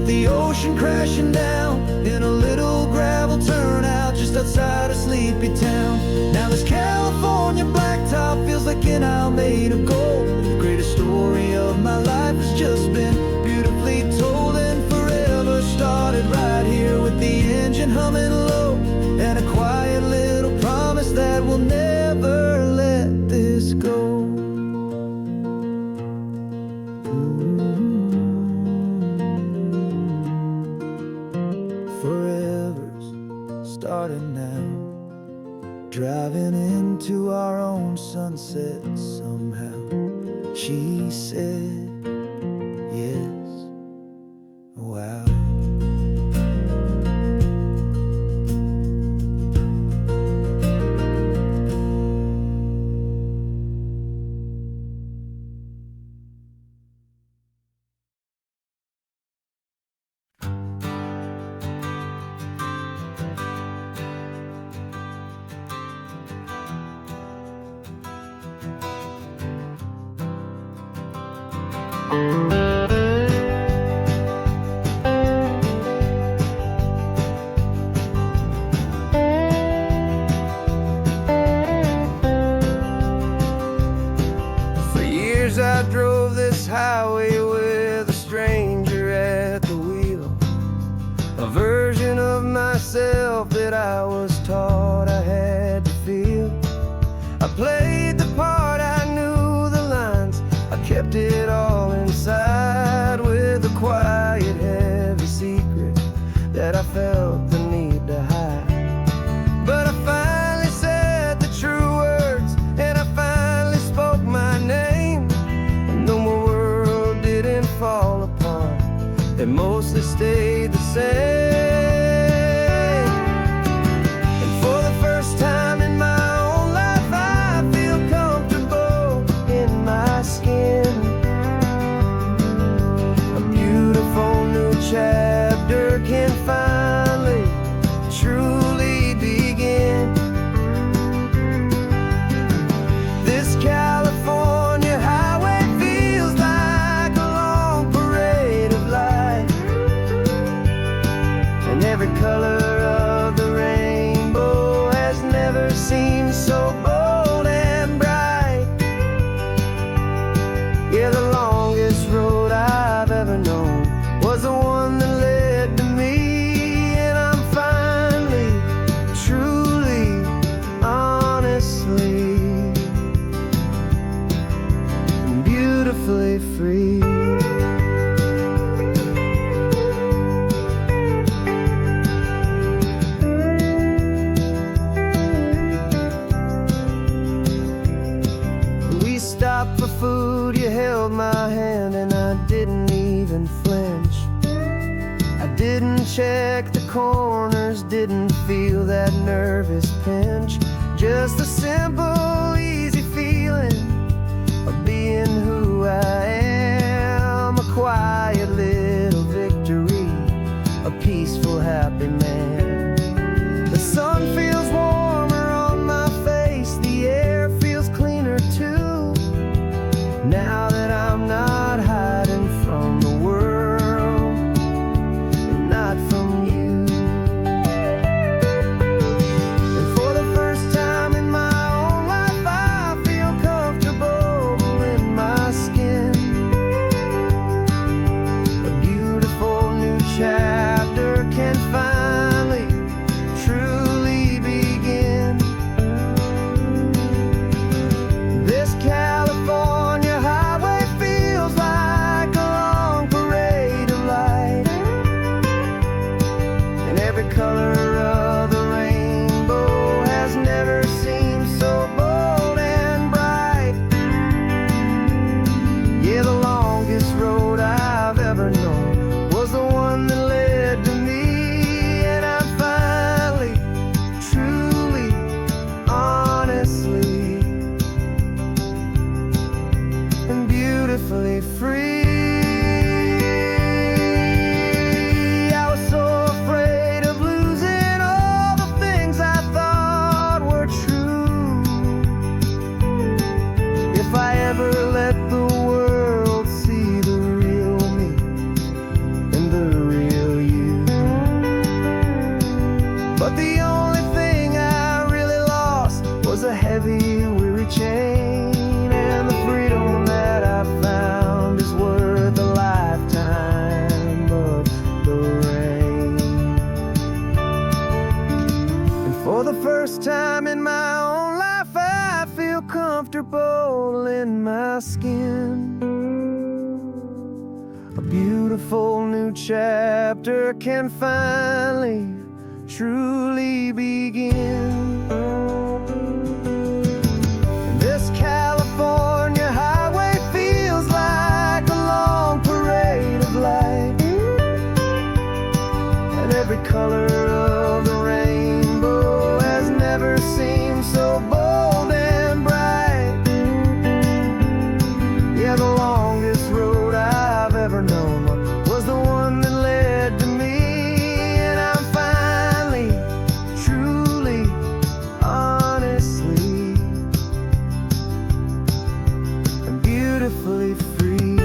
S1: The ocean crashing down in a little gravel turnout just outside of Sleepy Town. Now this California blacktop feels like an owl made of gold. The greatest story of my life has just been beautifully told, and forever started right here with the engine humming low, and a quiet little promise that we'll never let this go. Forever's started now, driving into our own sunset somehow. She said yes, wow. For years I drove this highway with a stranger at the wheel, a version of myself that I was taught I had to feel. I played the part, I knew the lines, I kept it all inside with a quiet, heavy secret that I felt the need to hide. But I finally said the true words, and I finally spoke my name, and though my world didn't fall apart, it mostly stayed the same. And for the first time in my own life, I feel comfortable in my skin. A beautiful new chapter can finally truly begin. every color of the rainbow has never seemed so bold and bright. Yeah, the longest road I've ever known was the one that led to me, and I'm finally, truly, honestly, and beautifully free. We stopped for food, you held my hand, and I didn't even flinch. I didn't check the corners, didn't feel that nervous pinch. Just a simple, easy feeling of being who I am. A quiet little victory, a peaceful, happy man. The sun feels warmer on my face, the air feels cleaner too. Now that I'm not hiding from the world, and not from you. And for the first time in my own life, I feel comfortable in my skin. A beautiful new chapter can finally, truly begin. This California highway feels like a long parade of light, and every color of the rainbow has never seemed so bold and bright. Yeah, the longest road I've ever known was the one that led to me, and I'm finally, truly, honestly, and beautifully free. I was so afraid of losing all the things I thought were true. If I ever let the world see the real me and the real you. But the only thing I really lost was a heavy, weary chain, and the freedom that I found is worth a lifetime of the rain. And for the first time in my own life, I feel comfortable in my skin. A beautiful new chapter can finally, truly begin. This California highway feels like a long parade of light, and every color of the rainbow has never seemed so bold and bright. Yeah, the longest road I've ever known was the one that led to me, and I'm finally, truly, honestly, and beautifully free.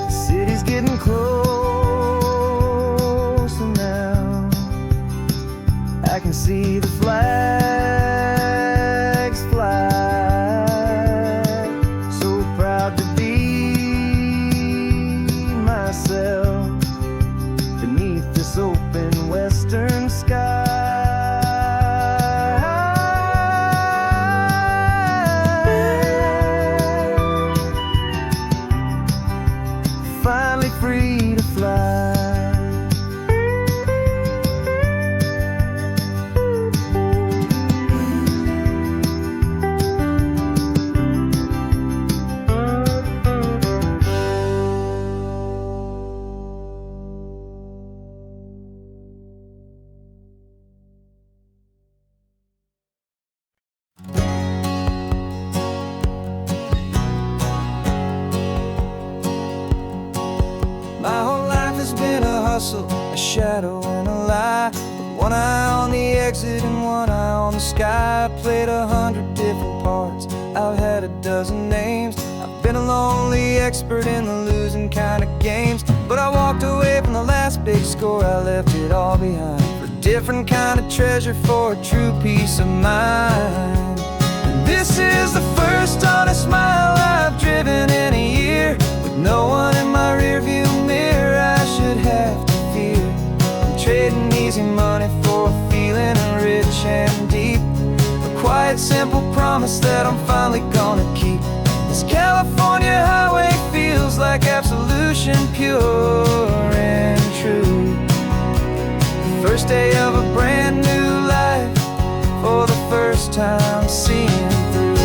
S1: The city's getting closer now. I can see the flags fly. So proud to be myself beneath this open western sky. Finally free to fly. My whole life has been a hustle, a shadow and a lie, with one eye on the exit and one eye on the sky. I played 100 different parts, I've had a dozen names. I've been a lonely expert in the losing different kind of games. But I walked away from the last big score, I left it all behind for a different kind of treasure, for a true peace of mind. And this is the first honest mile I've driven in a year, with no one in my rearview mirror I should have to fear. I'm trading easy money for a feeling rich and deep, a quiet, simple promise that I'm finally gonna keep. This California highway feels like absolution, pure and true. The first day of a brand new life, for the first time seeing through.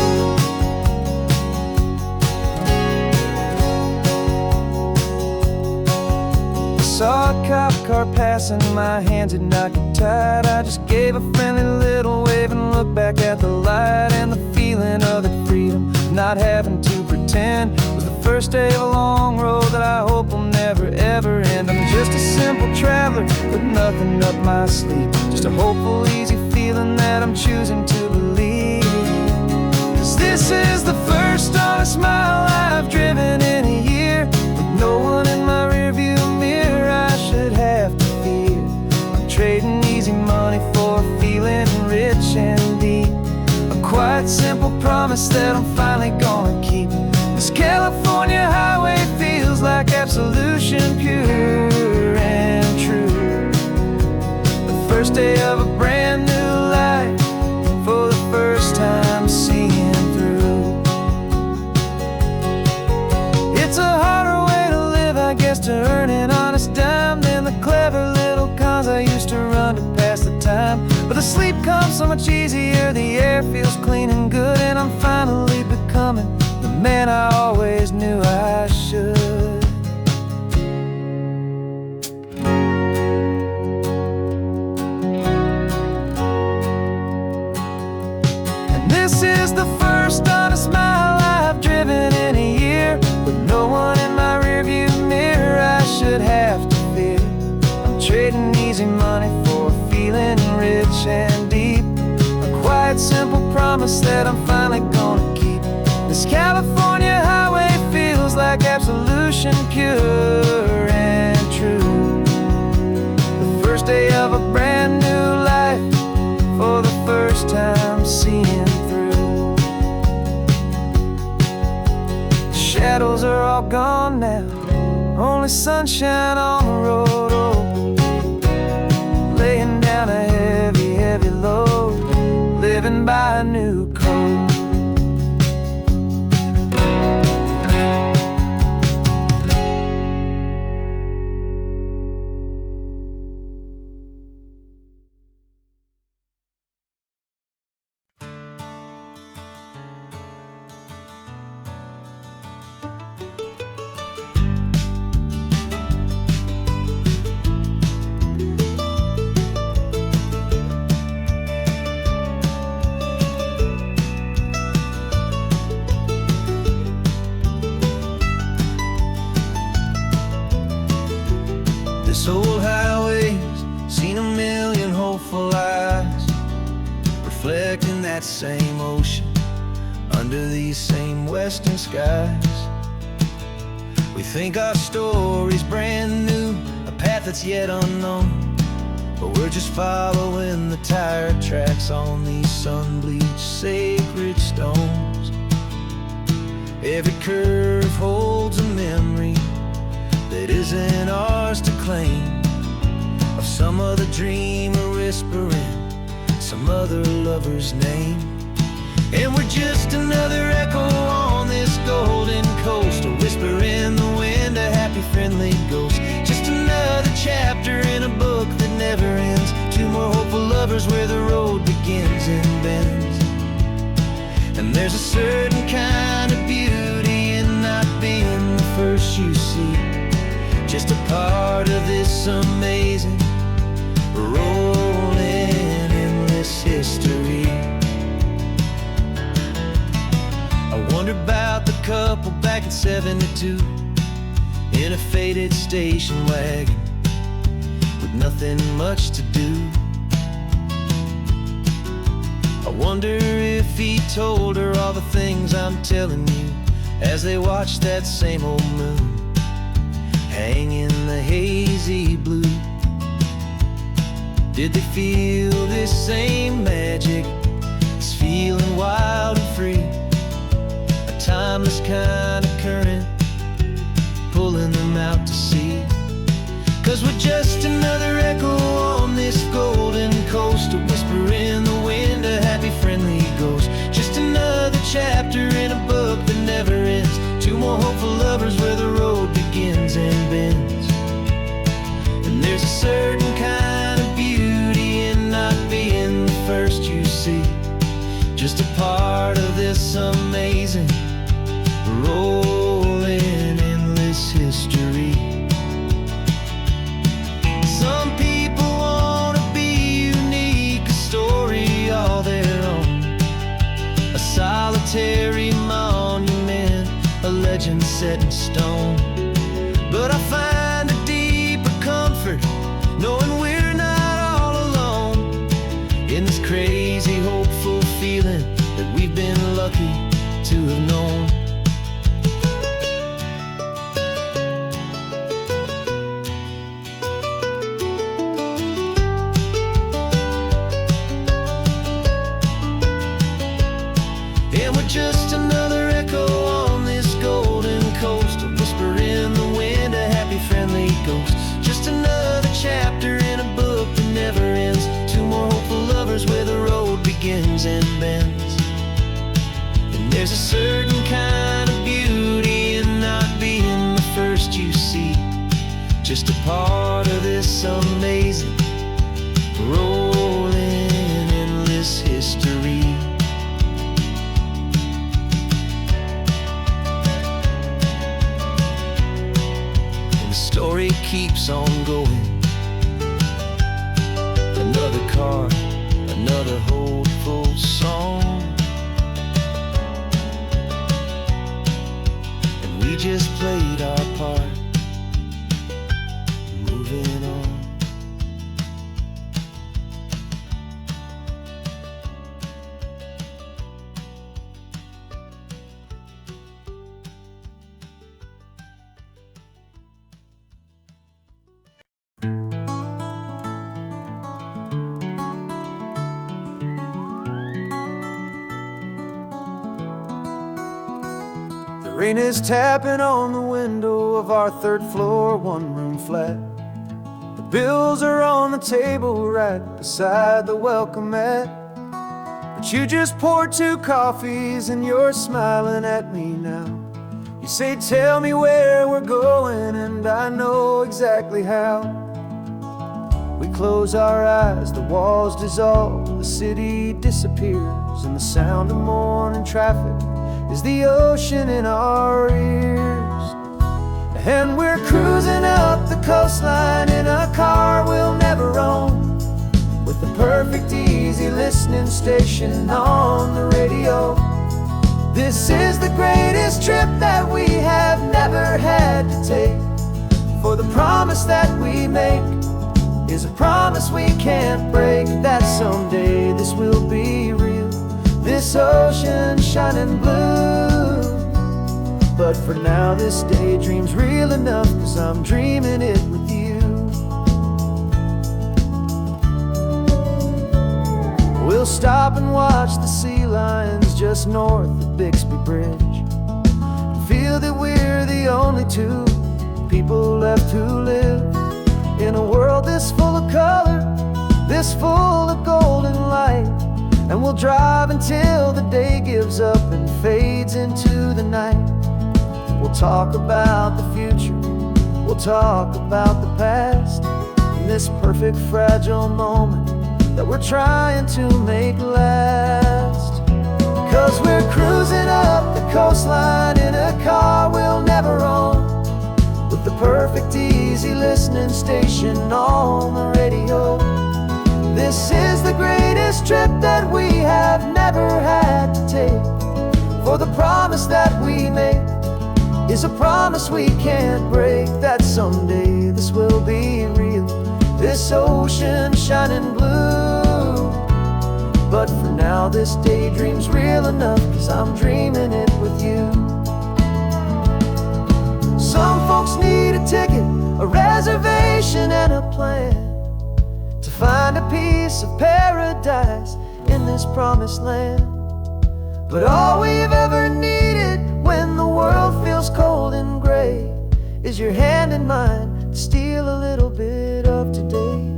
S1: Saw a cop car passing, my hands had not got tied. I just gave a friendly little wave and looked back at the light. And the feeling of that freedom, not having to pretend, was the first day of a long road that I hope will never ever end. I'm just a simple traveler with nothing up my sleeve, just a hopeful, easy feeling that I'm choosing to believe. 'Cause this is the first honest mile I've driven in a year, with no one in my rearview mirror I should have to fear. I'm trading easy money for a feeling rich and deep, a quiet, simple promise that I'm finally gonna keep. This California highway feels like absolution, pure and true. The first day of a brand new life, for the first time seeing through. It's a harder way to live, I guess, to earn an honest dime than the clever little cons I used to run to pass the time. But the sleep comes so much easier, the air feels clean and good, and I'm finally becoming the man I always knew I should. And this is the first honest mile I've driven in a year, with no one in my rearview mirror I should have to fear. I'm trading easy money for a feeling rich and deep, a quiet, simple promise that I'm finally gonna keep. This California highway feels like absolution, pure and true. The first day of a brand new life, for the first time seeing through. The shadows are all gone now, only sunshine on the road. Oh, laying down a heavy, heavy load, living by a new code. This old highway's seen a million hopeful eyes, reflecting that same ocean under these same western skies. We think our story's brand new, a path that's yet unknown, but we're just following the tire tracks on these sun-bleached sacred stones. Every curve holds a memory that isn't ours to claim, of some other dreamer whispering some other lover's name. And we're just another echo on this golden coast, a whisper in the wind, a happy friendly ghost. Just another chapter in a book that never ends, two more hopeful lovers where the road begins and bends. And there's a certain kind of beauty in not being the first you see, just a part of this amazing, rolling, endless history. I wonder about the couple back in '72, in a faded station wagon, with nothing much to do. I wonder if he told her all the things I'm telling you, as they watched that same old moon hang in the hazy blue. Did they feel this same magic, this feeling wild and free? A timeless kind of current pulling them out to sea. 'Cause we're just another echo on this golden coast, a whisper in the wind, a happy friendly ghost. Just another chapter in a book that never ends. Two more hopeful lovers where the road begins and bends. And there's a certain kind of beauty in not being the first you see. Just a part of this amazing, rolling, endless history. Some people want to be unique, a story all their own, a solitary monument, a legend set in stone. But I find a deeper comfort knowing we're not all alone in this crazy, hopeful feeling that we've been lucky to have known. And we're just another echo on this golden coast, a whisper in the wind, a happy friendly ghost. Just another chapter in a book that never ends. Two more hopeful lovers where the road begins and bends. And there's a certain kind of beauty in not being the first you see. Just a part of this amazing, rolling, endless history. Story keeps on going. Another card, another hopeful song, and we just played our part, moving on.
S2: Rain is tapping on the window of our third floor, one-room flat. The bills are on the table right beside the welcome mat. But you just poured 2 coffees and you're smiling at me now. You say, tell me where we're going, and I know exactly how. We close our eyes, the walls dissolve, the city disappears, and the sound of morning traffic is the ocean in our ears. And we're cruising up the coastline in a car we'll never own, with the perfect easy listening station on the radio. This is the greatest trip that we have never had to take, for the promise that we make is a promise we can't break, that someday this will be real, this ocean shining blue. But for now this daydream's real enough, 'cause I'm dreaming it with you. We'll stop and watch the sea lions just north of Bixby Bridge, and feel that we're the only 2 people left who live in a world this full of color, this full of golden light. And we'll drive until the day gives up and fades into the night. We'll talk about the future, we'll talk about the past, in this perfect fragile moment that we're trying to make last. 'Cause we're cruising up the coastline in a car we'll never own, with the perfect easy listening station on the radio. This is the greatest trip that we have never had to take, for the promise that we make is a promise we can't break, that someday this will be real, this ocean shining blue. But for now this daydream's real enough, 'cause I'm dreaming it with you. Some folks need a ticket
S1: mission and a plan to find a piece of paradise in this promised land. But all we've ever needed when the world feels cold and gray is your hand in mine to steal a little bit of today.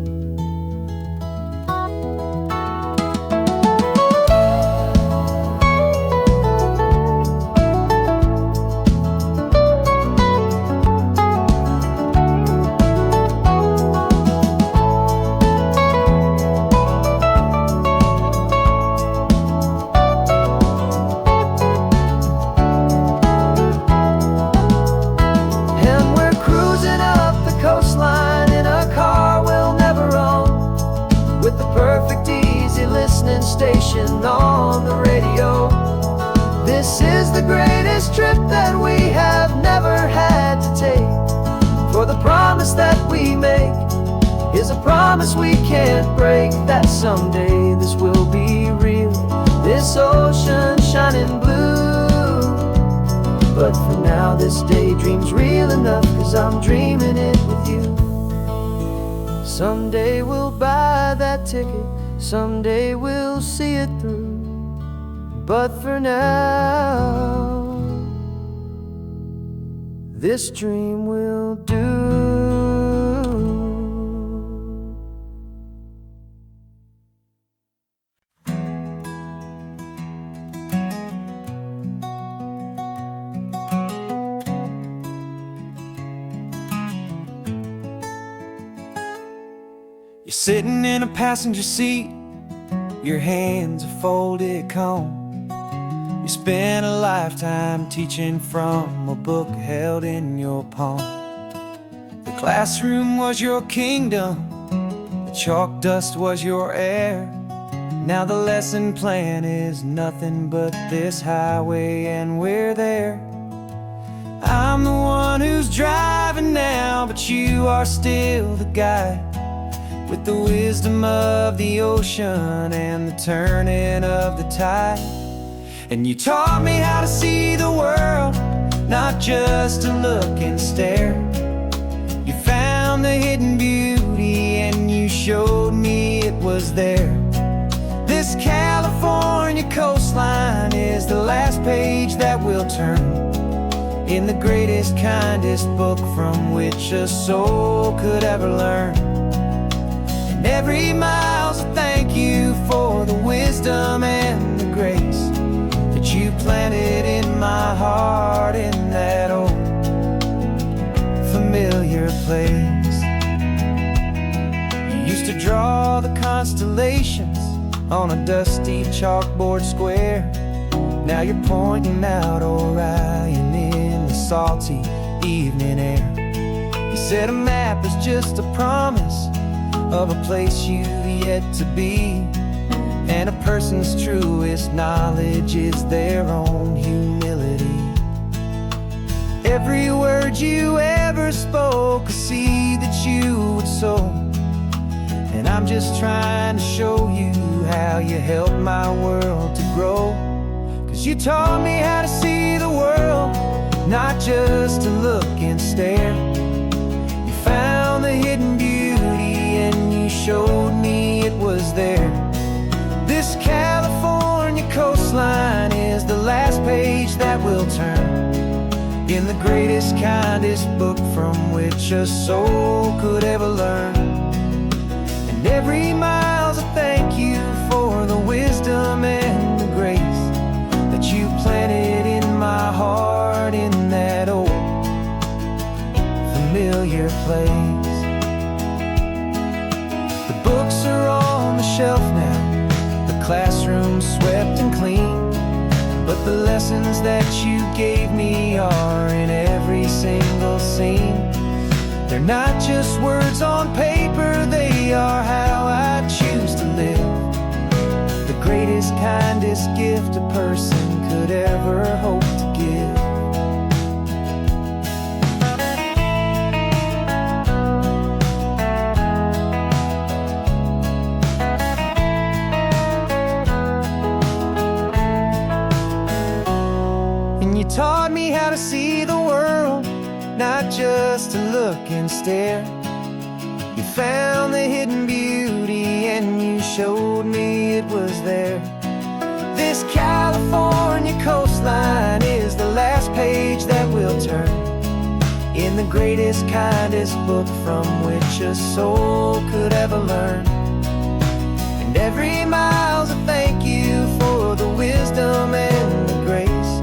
S1: Station on the radio. This is the greatest trip that we have never had to take. For the promise that we make is a promise we can't break, that someday this will be real, this ocean shining blue. But for now this daydream's real enough, 'cause I'm dreaming it with you. Someday we'll buy that ticket, someday we'll see it through. But for now, this dream will do. You're sitting in a passenger seat, your hands are folded calm. You spent a lifetime teaching from a book held in your palm. The classroom was your kingdom, the chalk dust was your air. Now the lesson plan is nothing but this highway, and we're there. I'm the one who's driving now, but you are still the guide, with the wisdom of the ocean and the turning of the tide. And you taught me how to see the world, not just to look and stare. You found the hidden beauty and you showed me it was there. This California coastline is the last page that we'll turn in the greatest, kindest book from which a soul could ever learn. And every mile's a thank you for the wisdom and the grace that you planted in my heart in that old familiar place. You used to draw the constellations on a dusty chalkboard square. Now you're pointing out Orion in the salty evening air. You said a map is just a promise of a place you've yet to be, and a person's truest knowledge is their own humility. Every word you ever spoke, a seed that you would sow, and I'm just trying to show you how you helped my world to grow. 'Cause you taught me how to see the world, not just to look and stare. You found the hidden beauty and you showed me it was there. This California coastline is the last page that we'll turn in the greatest, kindest book from which a soul could ever learn. And every mile's a thank you for the wisdom and the grace that you planted in my heart in that old familiar place. The books are on the shelf now, the classroom swept and clean, but the lessons that you gave me are in every single scene. They're not just words on paper, they are how I choose to live. The greatest, kindest gift a person could ever hope to give. And you taught me how to see the world, not just to look and stare. found the hidden beauty and you showed me it was there. This California coastline is the last page that we'll turn in the greatest, kindest book from which a soul could ever learn. And every mile's a thank you for the wisdom and the grace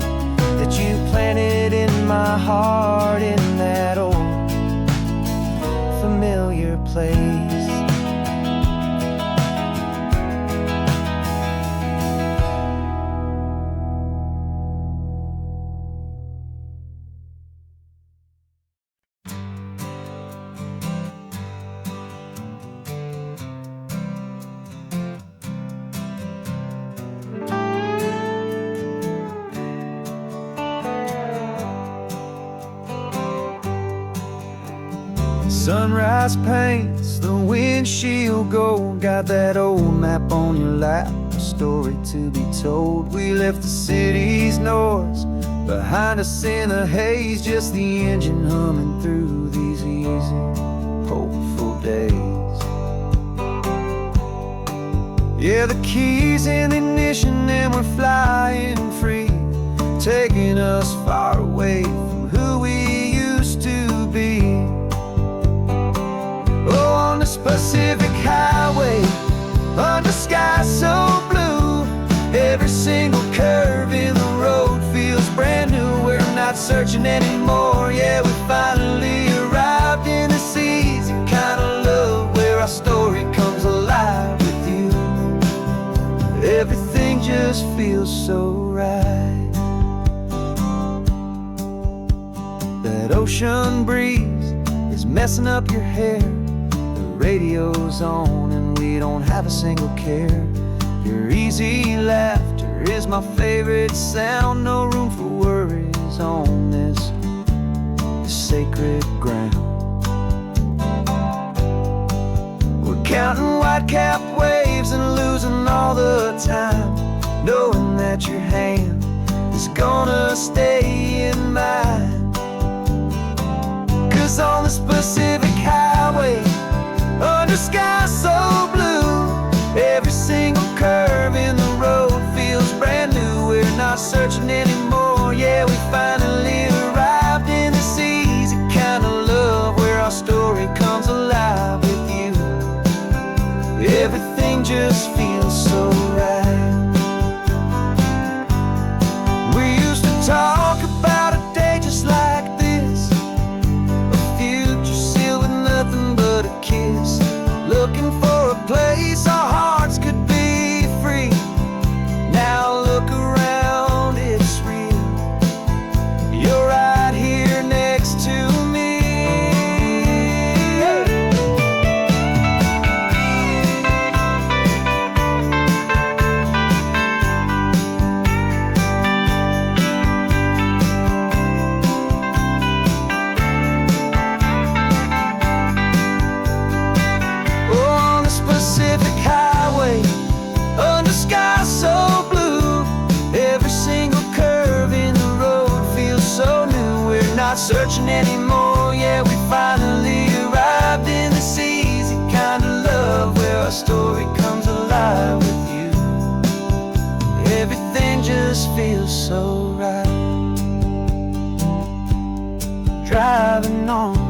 S1: that you planted in my heart in that old familiar place. Sunrise paints the windshield gold. Got that old map on your lap, a story to be told. We left the city's noise behind us in the haze, just the engine humming through these easy, hopeful days. Yeah, the keys in the ignition and we're flying free, taking us far away from who we used to be. On this Pacific highway, under skies so blue, every single curve in the road feels brand new. We're not searching anymore, yeah, we finally arrived in this easy kind of love where our story comes alive with you. Everything just feels so right. That ocean breeze is messing up your hair, radio's on and we don't have a single care. Your easy laughter is my favorite sound. No room for worries on this sacred ground. We're counting white-capped waves and losing all the time, knowing that your hand is gonna stay in mine. 'Cause on this Pacific highway, under skies so blue, every single curve in the road feels brand new. We're not searching anymore, yeah, we finally arrived in this easy kind of love where our story comes alive with you. Everything just feels so right. We used to talk about a day just like this, a future sealed with nothing but a kiss, looking for a place our hearts could be free. Now look around, it's real. You're right here next to me. Pacific highway, under skies so blue, every single curve in the road feels so new. We're not searching anymore, yeah, we finally arrived in this easy kind of love where our story comes alive with you. Everything just feels so right. Driving on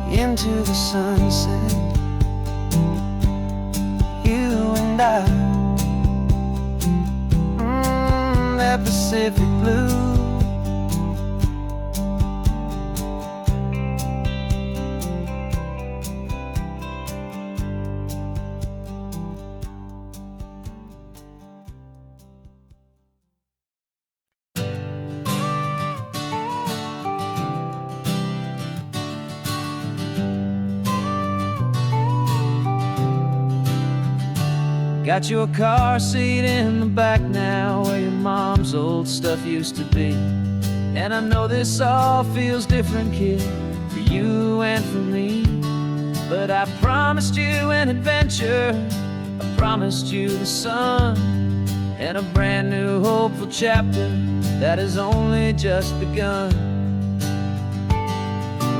S1: into the sunset, you and I, that Pacific blue. Got your car seat in the back now, where your mom's old stuff used to be. And I know this all feels different, kid, for you and for me. But I promised you an adventure, I promised you the sun, and a brand new hopeful chapter that has only just begun.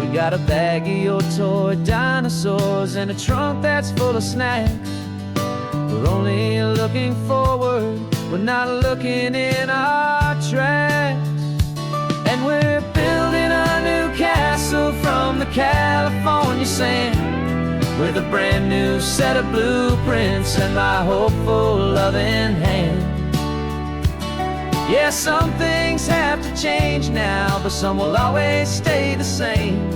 S1: We We got a bag of your toy dinosaurs and a trunk that's full of snacks. We're only looking forward, we're not looking in our tracks. And we're building a new castle from the California sand, with a brand new set of blueprints and my hopeful loving hand. Yeah, some things have to change now, but some will always stay the same.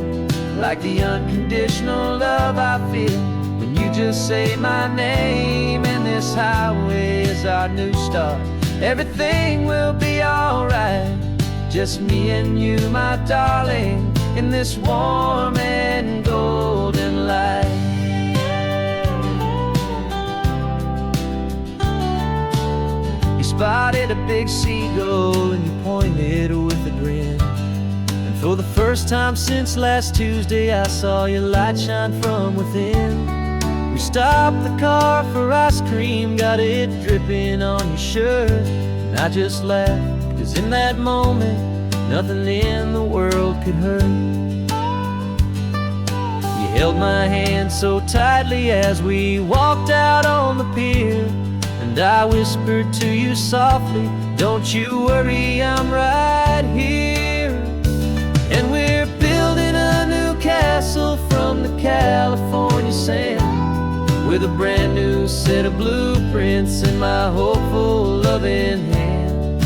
S1: Like the unconditional love I feel when you just say my name. And this highway is our new start. Everything will be alright. Just me and you, my darling, in this warm and golden light. You spotted a big seagull and you pointed with a grin. And for the first time since last Tuesday, I saw your light shine from within. We stopped the car for ice cream, got it dripping on your shirt. And I just laughed, 'cause in that moment, nothing in the world could hurt. You held my hand so tightly as we walked out on the pier. And I whispered to you softly, don't you worry, I'm right here. And we're building a new castle from the California sand, with a brand new set of blueprints in my hopeful loving hand.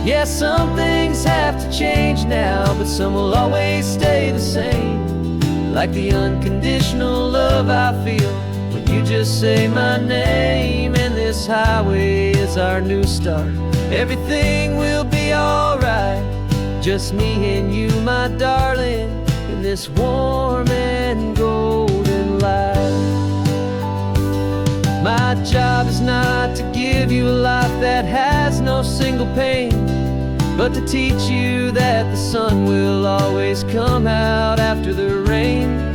S1: Yeah, some things have to change now, but some will always stay the same. Like the unconditional love I feel when you just say my name. And this highway is our new start. Everything will be alright. Just me and you, my darling, in this warm and golden light. My job is not to give you a life that has no single pain, but to teach you that the sun will always come out after the rain.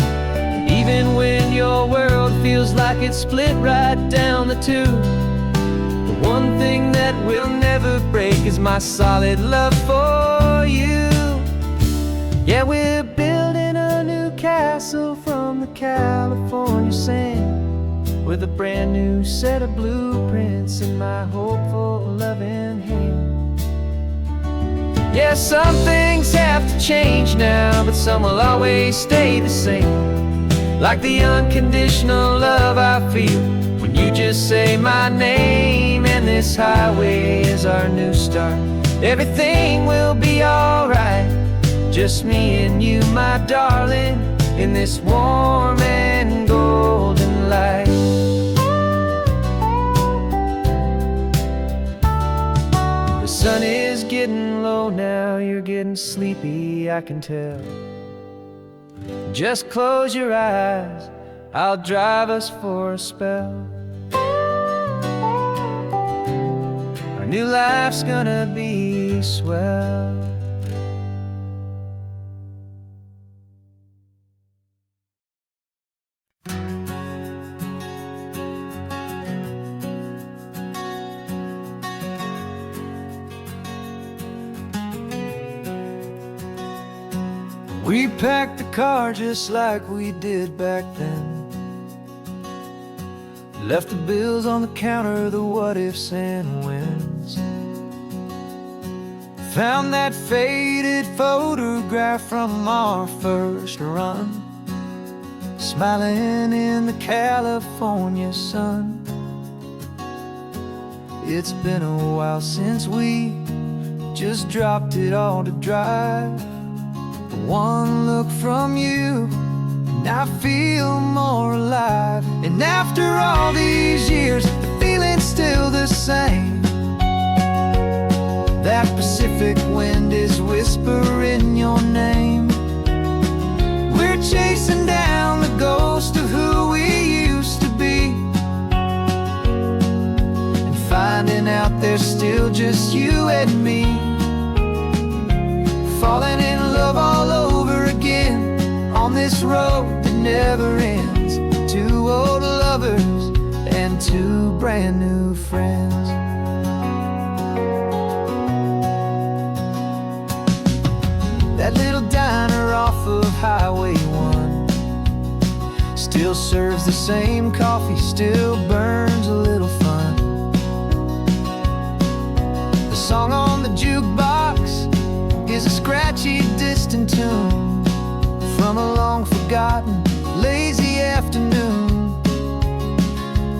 S1: Even when your world feels like it's split right down the two, the one thing that will never break is my solid love for you. Yeah, we're building a new castle from the California sand, with a brand new set of blueprints in my hopeful loving hand. Yeah, some things have to change now, but some will always stay the same. Like the unconditional love I feel when you just say my name. And this highway is our new start. Everything will be alright. Just me and you, my darling, in this warm and golden light. The sun is getting low now, you're getting sleepy, I can tell. Just close your eyes, I'll drive us for a spell. Our new life's gonna be swell. We packed the car just like we did back then. Left the bills on the counter, the what ifs and whens. Found that faded photograph from our first run, smiling in the California sun. It's been a while since we just dropped it all to drive. One look from you and I feel more alive. And after all these years, the feeling's still the same. That Pacific wind is whispering your name. We're chasing down the ghost of who we used to be, and finding out there's still just you and me. Falling in love all over again on this road that never ends. Two old lovers and two brand new friends. That little diner off of Highway 1. Still serves the same coffee, still burns a little fun. The song on the jukebox is a scratchy, distant tune from a long-forgotten, lazy afternoon.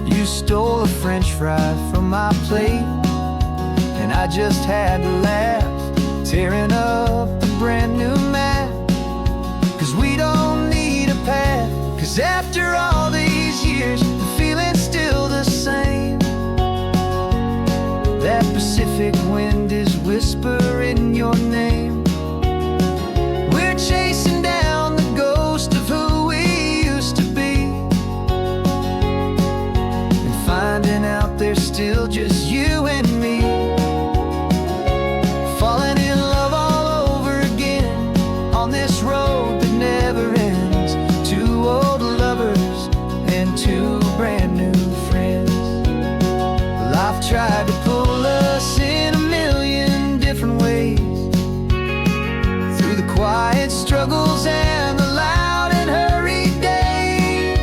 S1: You stole a French fry from my plate, and I just had to laugh, tearing up the brand new map. 'Cause we don't need a path, 'cause after all these years, the feeling's still the same. That Pacific wind is whispering your name. We're chasing down the ghost of who we used to be, and finding out there's still just you and me. Falling in love all over again on this road that never ends. Two old lovers and two brand new friends. Life tried to pull us in a million different ways, through the quiet struggles and the loud and hurried days.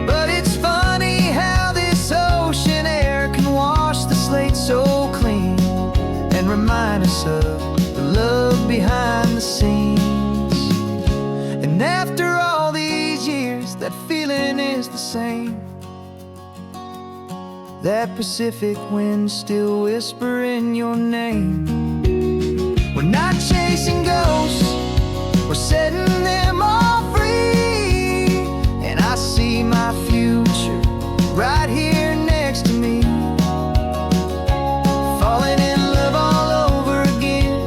S1: But it's funny how this ocean air can wash the slate so clean, and remind us of the love behind the scenes. And after all these years, that feeling is the same. That Pacific wind still whispering your name. We're not chasing ghosts, we're setting them all free. And I see my future right here next to me. Falling in love all over again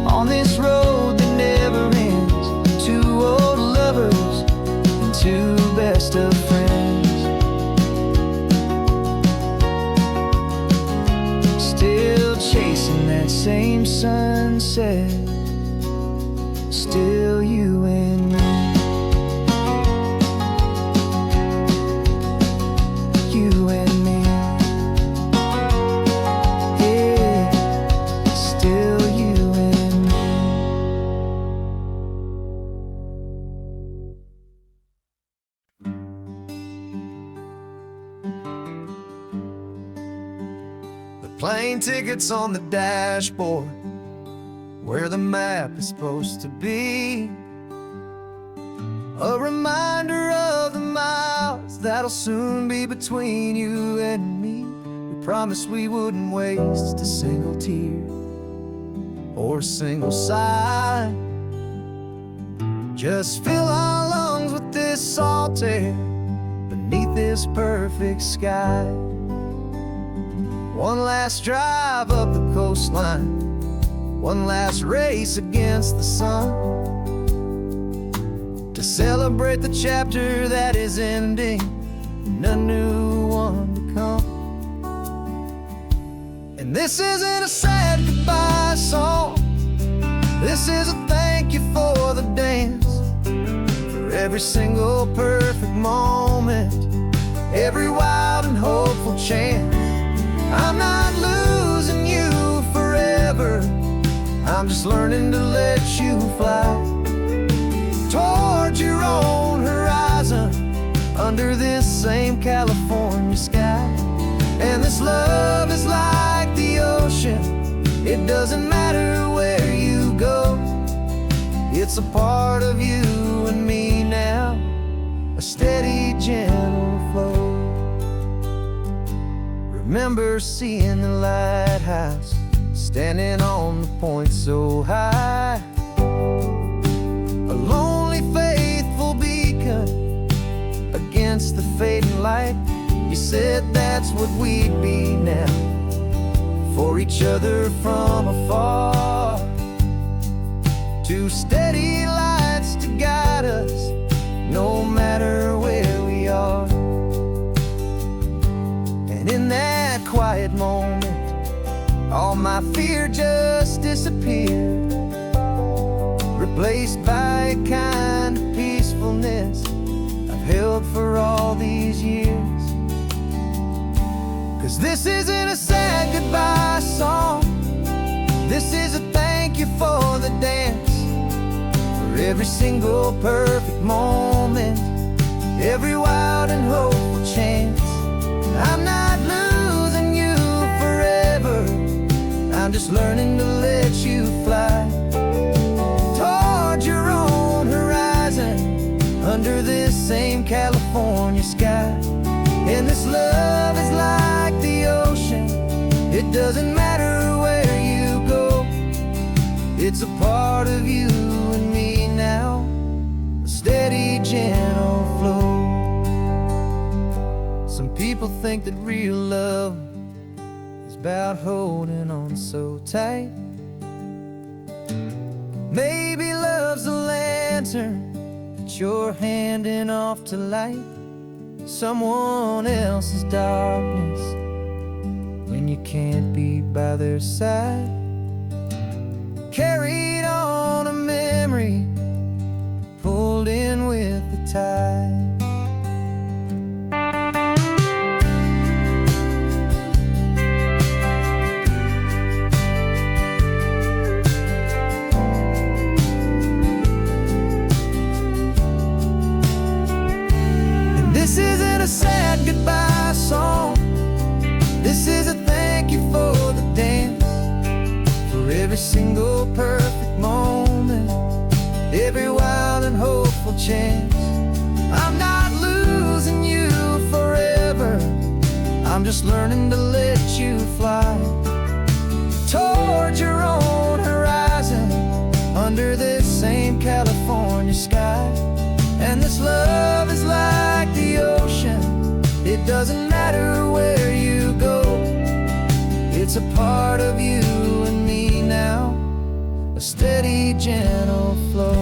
S1: on this road that never ends. Two old lovers and two best of friends. Still chasing that same sunset, still you and me. You and me. Yeah, still you and me. The plane tickets on the dashboard, where the map is supposed to be. A reminder of the miles that'll soon be between you and me. We promised we wouldn't waste a single tear or a single sigh. Just fill our lungs with this salt air beneath this perfect sky. One last drive up the coastline, one last race against the sun, to celebrate the chapter that is ending and a new one to come. And this isn't a sad goodbye song, this is a thank you for the dance, for every single perfect moment, every wild and hopeful chance. I'm not losing you forever, I'm just learning to let you fly toward your own horizon, under this same California sky. And this love is like the ocean, it doesn't matter where you go. It's a part of you and me now, a steady, gentle flow. Remember seeing the lighthouse, standing on the point so high, a lonely, faithful beacon against the fading light. You said that's what we'd be now, for each other from afar. Two steady lights to guide us, no matter where we are. And in that quiet moment, all my fear just disappeared, replaced by a kind of peacefulness I've held for all these years. 'Cause this isn't a sad goodbye song, this is a thank you for the dance, for for every single perfect moment, every wild and hopeful chance. I'm not losing you forever, I'm just learning to let you fly toward your own horizon, under this same California sky. And this love is like the ocean, it doesn't matter where you go, it's a part of you and me now, a steady, gentle flow. Some people think that real love is about holding on so tight. Maybe love's a lantern that you're handing off to light someone else's darkness when you can't be by their side. Carried on a memory, pulled in with the tide. This isn't a sad goodbye song, this is a thank you for the dance, for every single perfect moment, every wild and hopeful chance. I'm not losing you forever, I'm just learning to let you fly toward your own horizon, under this same California sky. And this love is like the ocean, it doesn't matter where you go, it's a part of you and me now, a steady, gentle flow.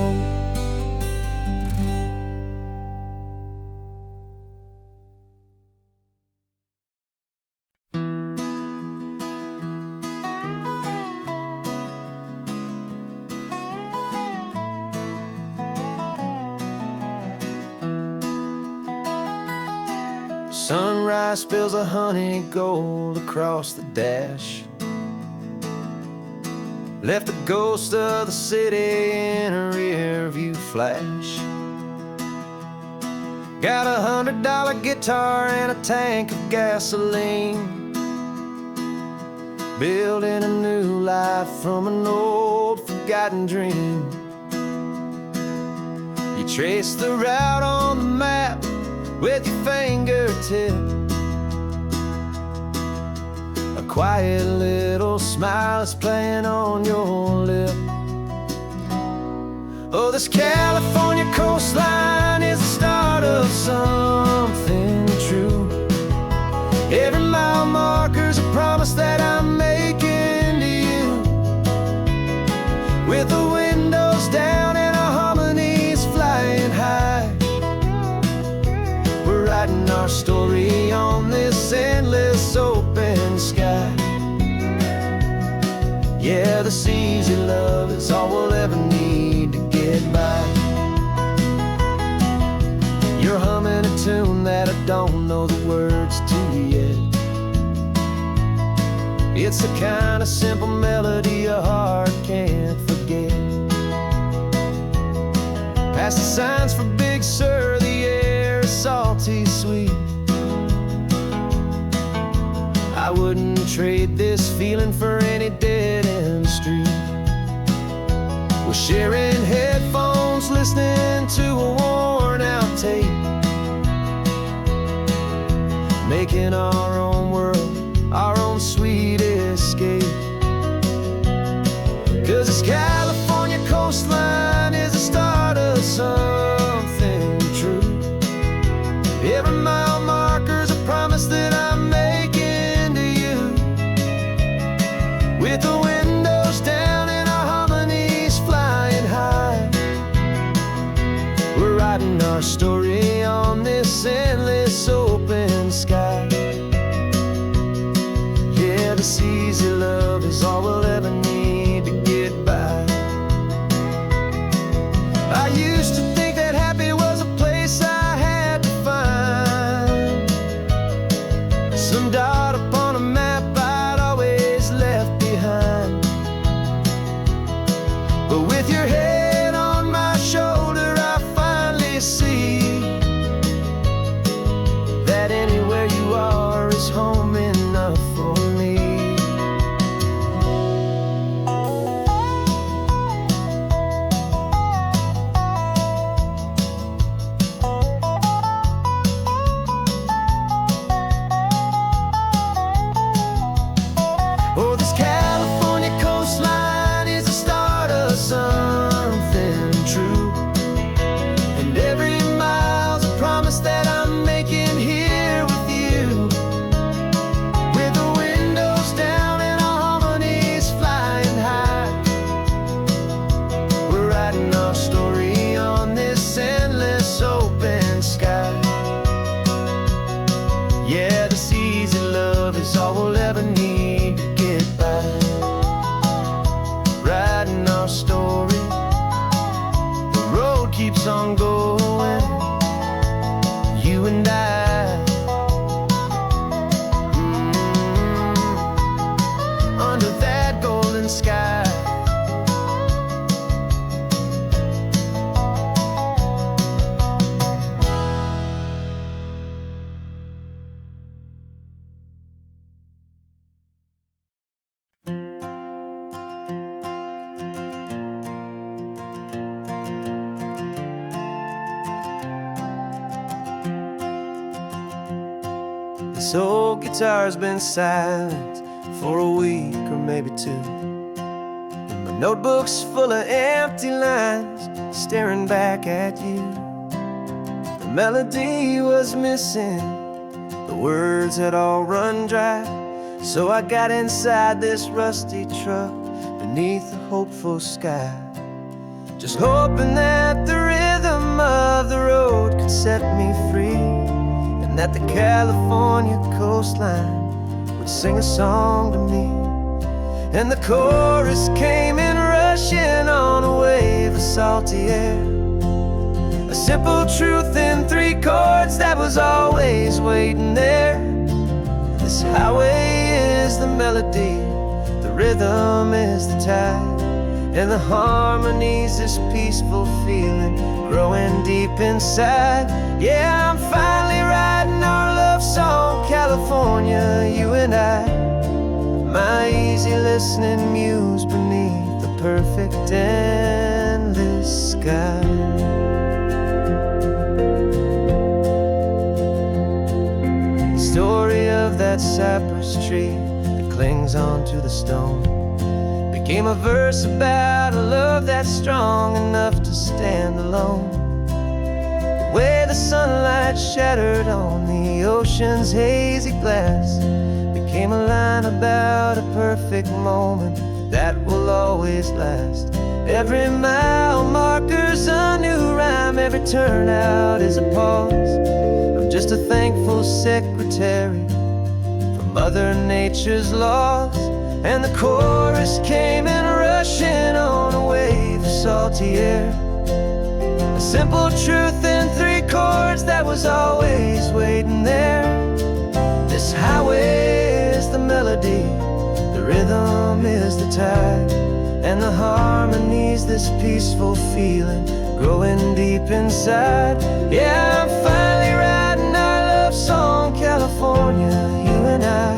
S1: Sunrise spills a honey gold across the dash, left the ghost of the city in a rear view flash. Got $100 guitar and a tank of gasoline, building a new life from an old forgotten dream. You trace the route on the map with your fingertip, a quiet little smile is playing on your lip. Oh, this California coastline is the start of something true. Every mile marker's a promise that I'm making to you, with the windows down and our harmonies flying high. Writing our story on this endless open sky. Yeah, this easy love is all we'll ever need to get by. You're humming a tune that I don't know the words to yet. It's the kind of simple melody a heart can't forget. Past the signs for Big Sur, the air is salty sweet. I wouldn't trade this feeling for any dead-end street. We're sharing headphones, listening to a worn-out tape, making our own world, our own sweet escape. 'Cause this California coastline is the start of something true. Every mile marker's a promise that I'm making to you, with the windows down and our harmonies flying high. We're writing our story on this endless open sky. Yeah, this easy love is all we'll ever need to get by. I used to think that happy was a place I had to find, some dot upon a map I'd always left behind. But with your head on my home enough for me. Oh, this California coastline is the start of something true, and every mile's a promise that I'm making here with you. With the windows down and our harmonies flying high, we're writing our story on this endless open sky. Yeah, this easy love is all we'll ever need to get by. Writing our story, the road keeps on going, you and I. Under that golden sky. This old guitar's been silent for a week or maybe two, and my notebook's full of empty lines staring back at you. The melody was missing, the words had all run dry, so I got inside this rusty truck beneath the hopeful sky, just hoping that the rhythm of the road could set me free, and that the California coastline would sing a song to me. And the chorus came in rushing on a wave of salty air, a simple truth in 3 chords that was always waiting there. This highway is the melody, the rhythm is the tide, and the harmony's this peaceful feeling growing deep inside. Yeah, I'm finally writing our love song, California, you and I. My easy listening muse beneath the perfect endless sky. The story of that cypress tree that clings onto the stone became a verse about a love that's strong enough to stand alone. The way the sunlight shattered on the ocean's hazy glass became a line about a perfect moment that will always last. Every mile marker's a new rhyme, every turnout is a pause. I'm just a thankful secretary for Mother Nature's laws. And the chorus came in rushing on a wave of salty air, a simple truth in 3 chords that was always waiting there. This highway is the melody, the rhythm is the tide, and the harmony's this peaceful feeling growing deep inside. Yeah, I'm finally writing our love song, California, you and I.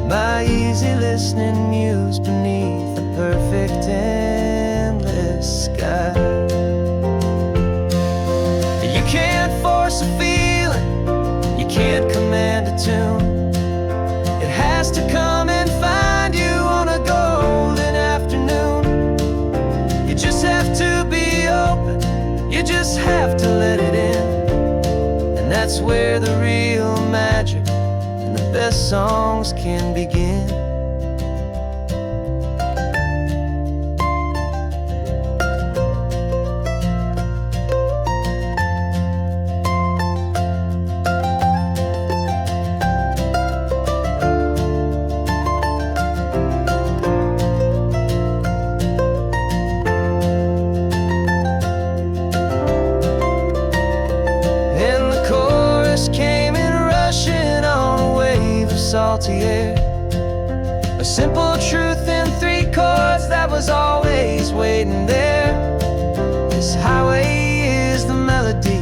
S1: My easy listening muse beneath the perfect endless sky. You can't force a feeling, you can't command a tune. It has to come and find you on a golden afternoon. You just have to be open, you just have to let it in, and that's where the real magic, the best songs can begin. And the chorus came in rushing on a wave of salty air, a simple truth in 3 chords that was always waiting there. This highway is the melody,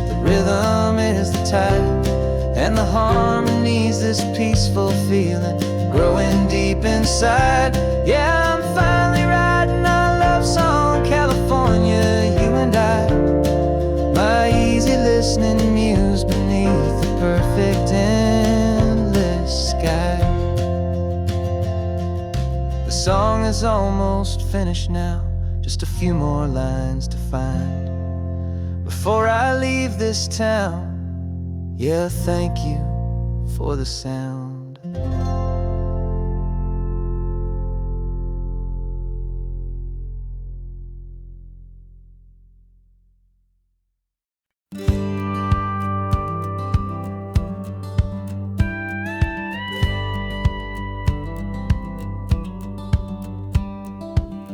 S1: the rhythm is the tide, and the harmonies ease this peaceful feeling growing deep inside. Yeah, I'm finally writing our love song, California, you and I. My easy listening muse beneath the perfect endless sky. The song is almost finished now, just a few more lines to find before I leave this town. Yeah, thank you for the sound.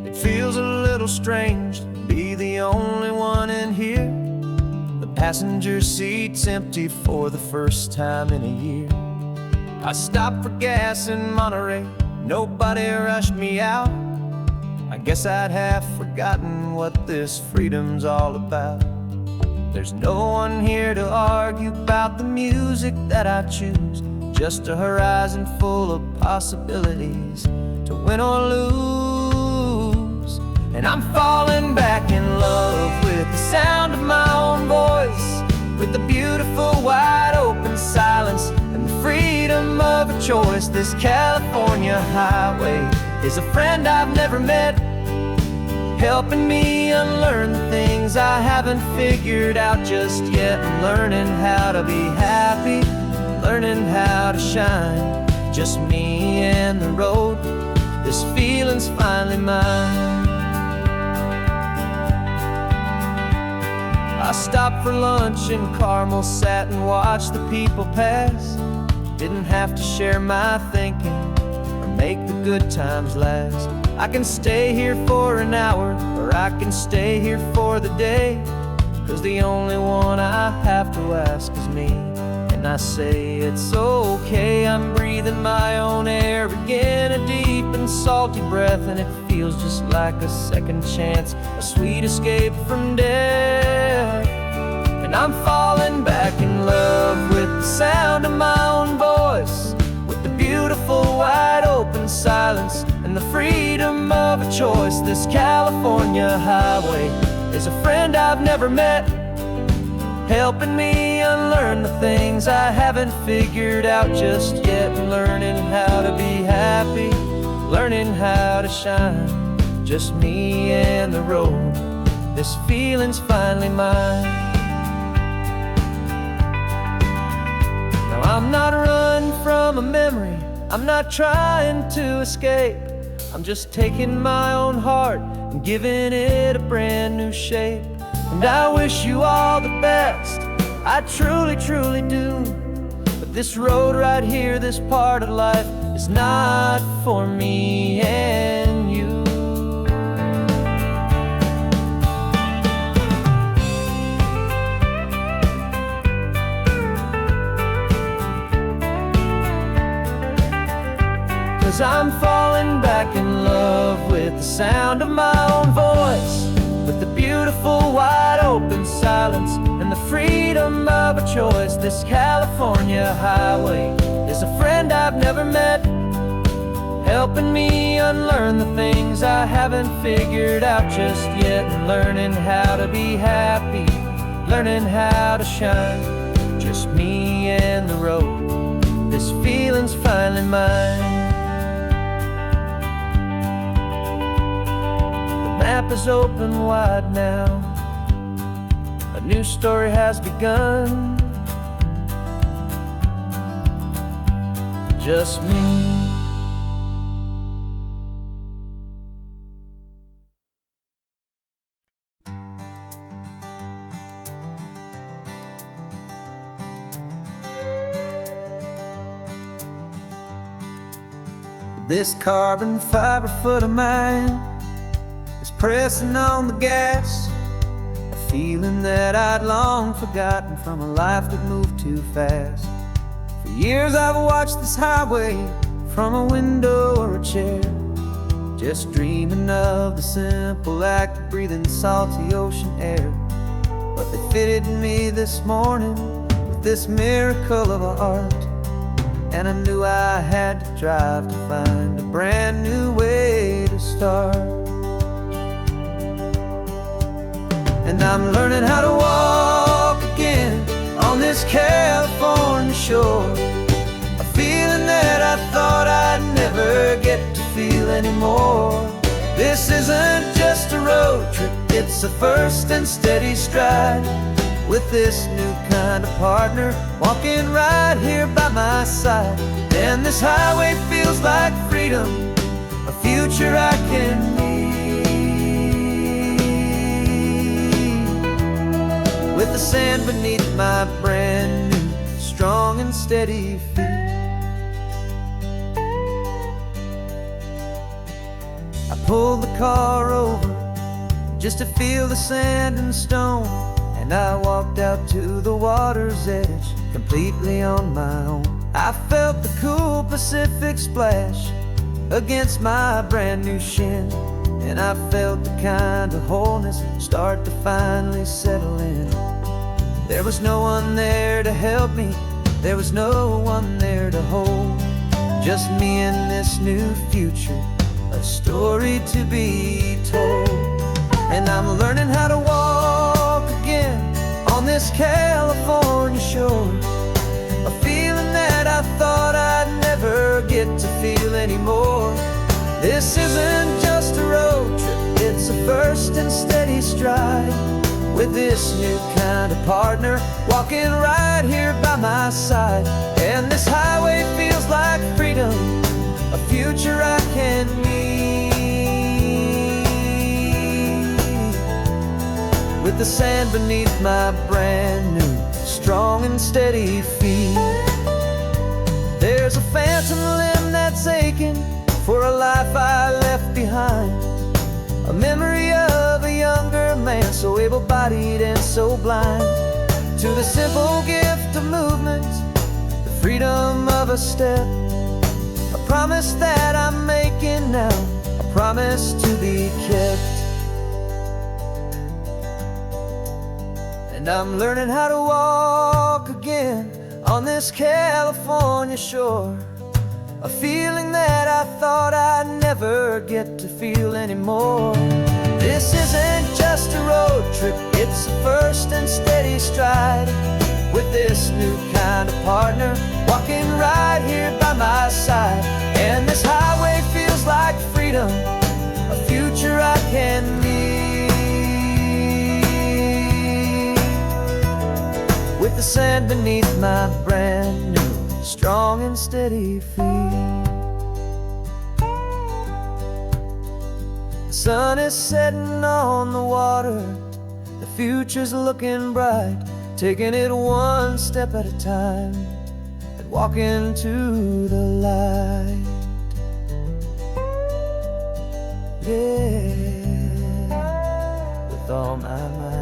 S1: It feels a little strange to be the only one in here. The passenger seat's empty for the first time in a year. I stopped for gas in Monterey, nobody rushed me out. I guess I'd have forgotten what this freedom's all about. There's no one here to argue about the music that I choose, just a horizon full of possibilities to win or lose. And I'm falling back in love with the sound of my own voice, with the beautiful wide open silence and the freedom of a choice. This California highway is a friend I've never met, helping me unlearn the things I haven't figured out just yet. I'm learning how to be happy, learning how to shine, just me and the road. This feeling's finally mine. I stopped for lunch in Carmel, sat and watched the people pass. Didn't have to share my thinking or make the good times last. I can stay here for an hour, or I can stay here for the day, 'cause the only one I have to ask is me. And I say it's okay, I'm breathing my own air again, a deep and salty breath, and it feels just like a second chance, a sweet escape from death. And I'm falling back in love with the sound of my own voice, with the beautiful wide open silence and the freedom of a choice. This California highway is a friend I've never met, helping me unlearn the things I haven't figured out just yet. Learning how to be happy, learning how to shine, just me and the road. This feeling's finally mine. Now I'm not running from a memory, I'm not trying to escape. I'm just taking my own heart and giving it a brand new shape. And I wish you all the best, I truly, truly do. But this road right here, this part of life, is not for me and you. 'Cause I'm falling back in love with the sound of my own voice, with the beautiful wide open silence and the freedom of a choice. This California highway is a friend I've never met, helping me unlearn the things I haven't figured out just yet. And learning how to be happy, learning how to shine, just me and the road. This feeling's finally mine. The map is open wide now, a new story has begun. Just me. This carbon fiber foot of mine is pressing on the gas, a feeling that I'd long forgotten from a life that moved too fast. For years I've watched this highway from a window or a chair, just dreaming of the simple act of breathing salty ocean air. But they fitted me this morning with this miracle of art. and I knew I had to drive to find a brand new way to start. And I'm learning how to walk again on this California shore, a feeling that I thought I'd never get to feel anymore. This isn't just a road trip, it's a first and steady stride, with this new kind of partner walking right here by my side. And this highway feels like freedom, a future I can need, with the sand beneath my brand new strong and steady feet. I pulled the car over just to feel the sand and stone, and I walked out to the water's edge completely on my own. I felt the cool Pacific splash against my brand new shin, and I felt the kind of wholeness start to finally settle in. There was no one there to help me, there was no one there to hold, just me and this new future, a story to be told. And I'm learning how to walk again on this California shore, a feeling that I thought I'd never get to feel anymore. This isn't just a road trip, it's a first and steady stride, with this new kind of partner walking right here by my side. And this highway feels like freedom, a future I can need, with the sand beneath my brand new strong and steady feet. There's a phantom limb that's aching for a life I left behind, a memory of a younger man, so able-bodied and so blind, to the simple gift of movement, the freedom of a step, a promise that I'm making now, a promise to be kept. And I'm learning how to walk again on this California shore, a feeling that I thought I'd never get to feel anymore. This isn't just a road trip, it's a first and steady stride, with this new kind of partner walking right here by my side. And this highway feels like freedom, a future I can need, with the sand beneath my brand new strong and steady feet. The sun is setting on the water, the future's looking bright, taking it one step at a time and walking to the light. Yeah, with all my might.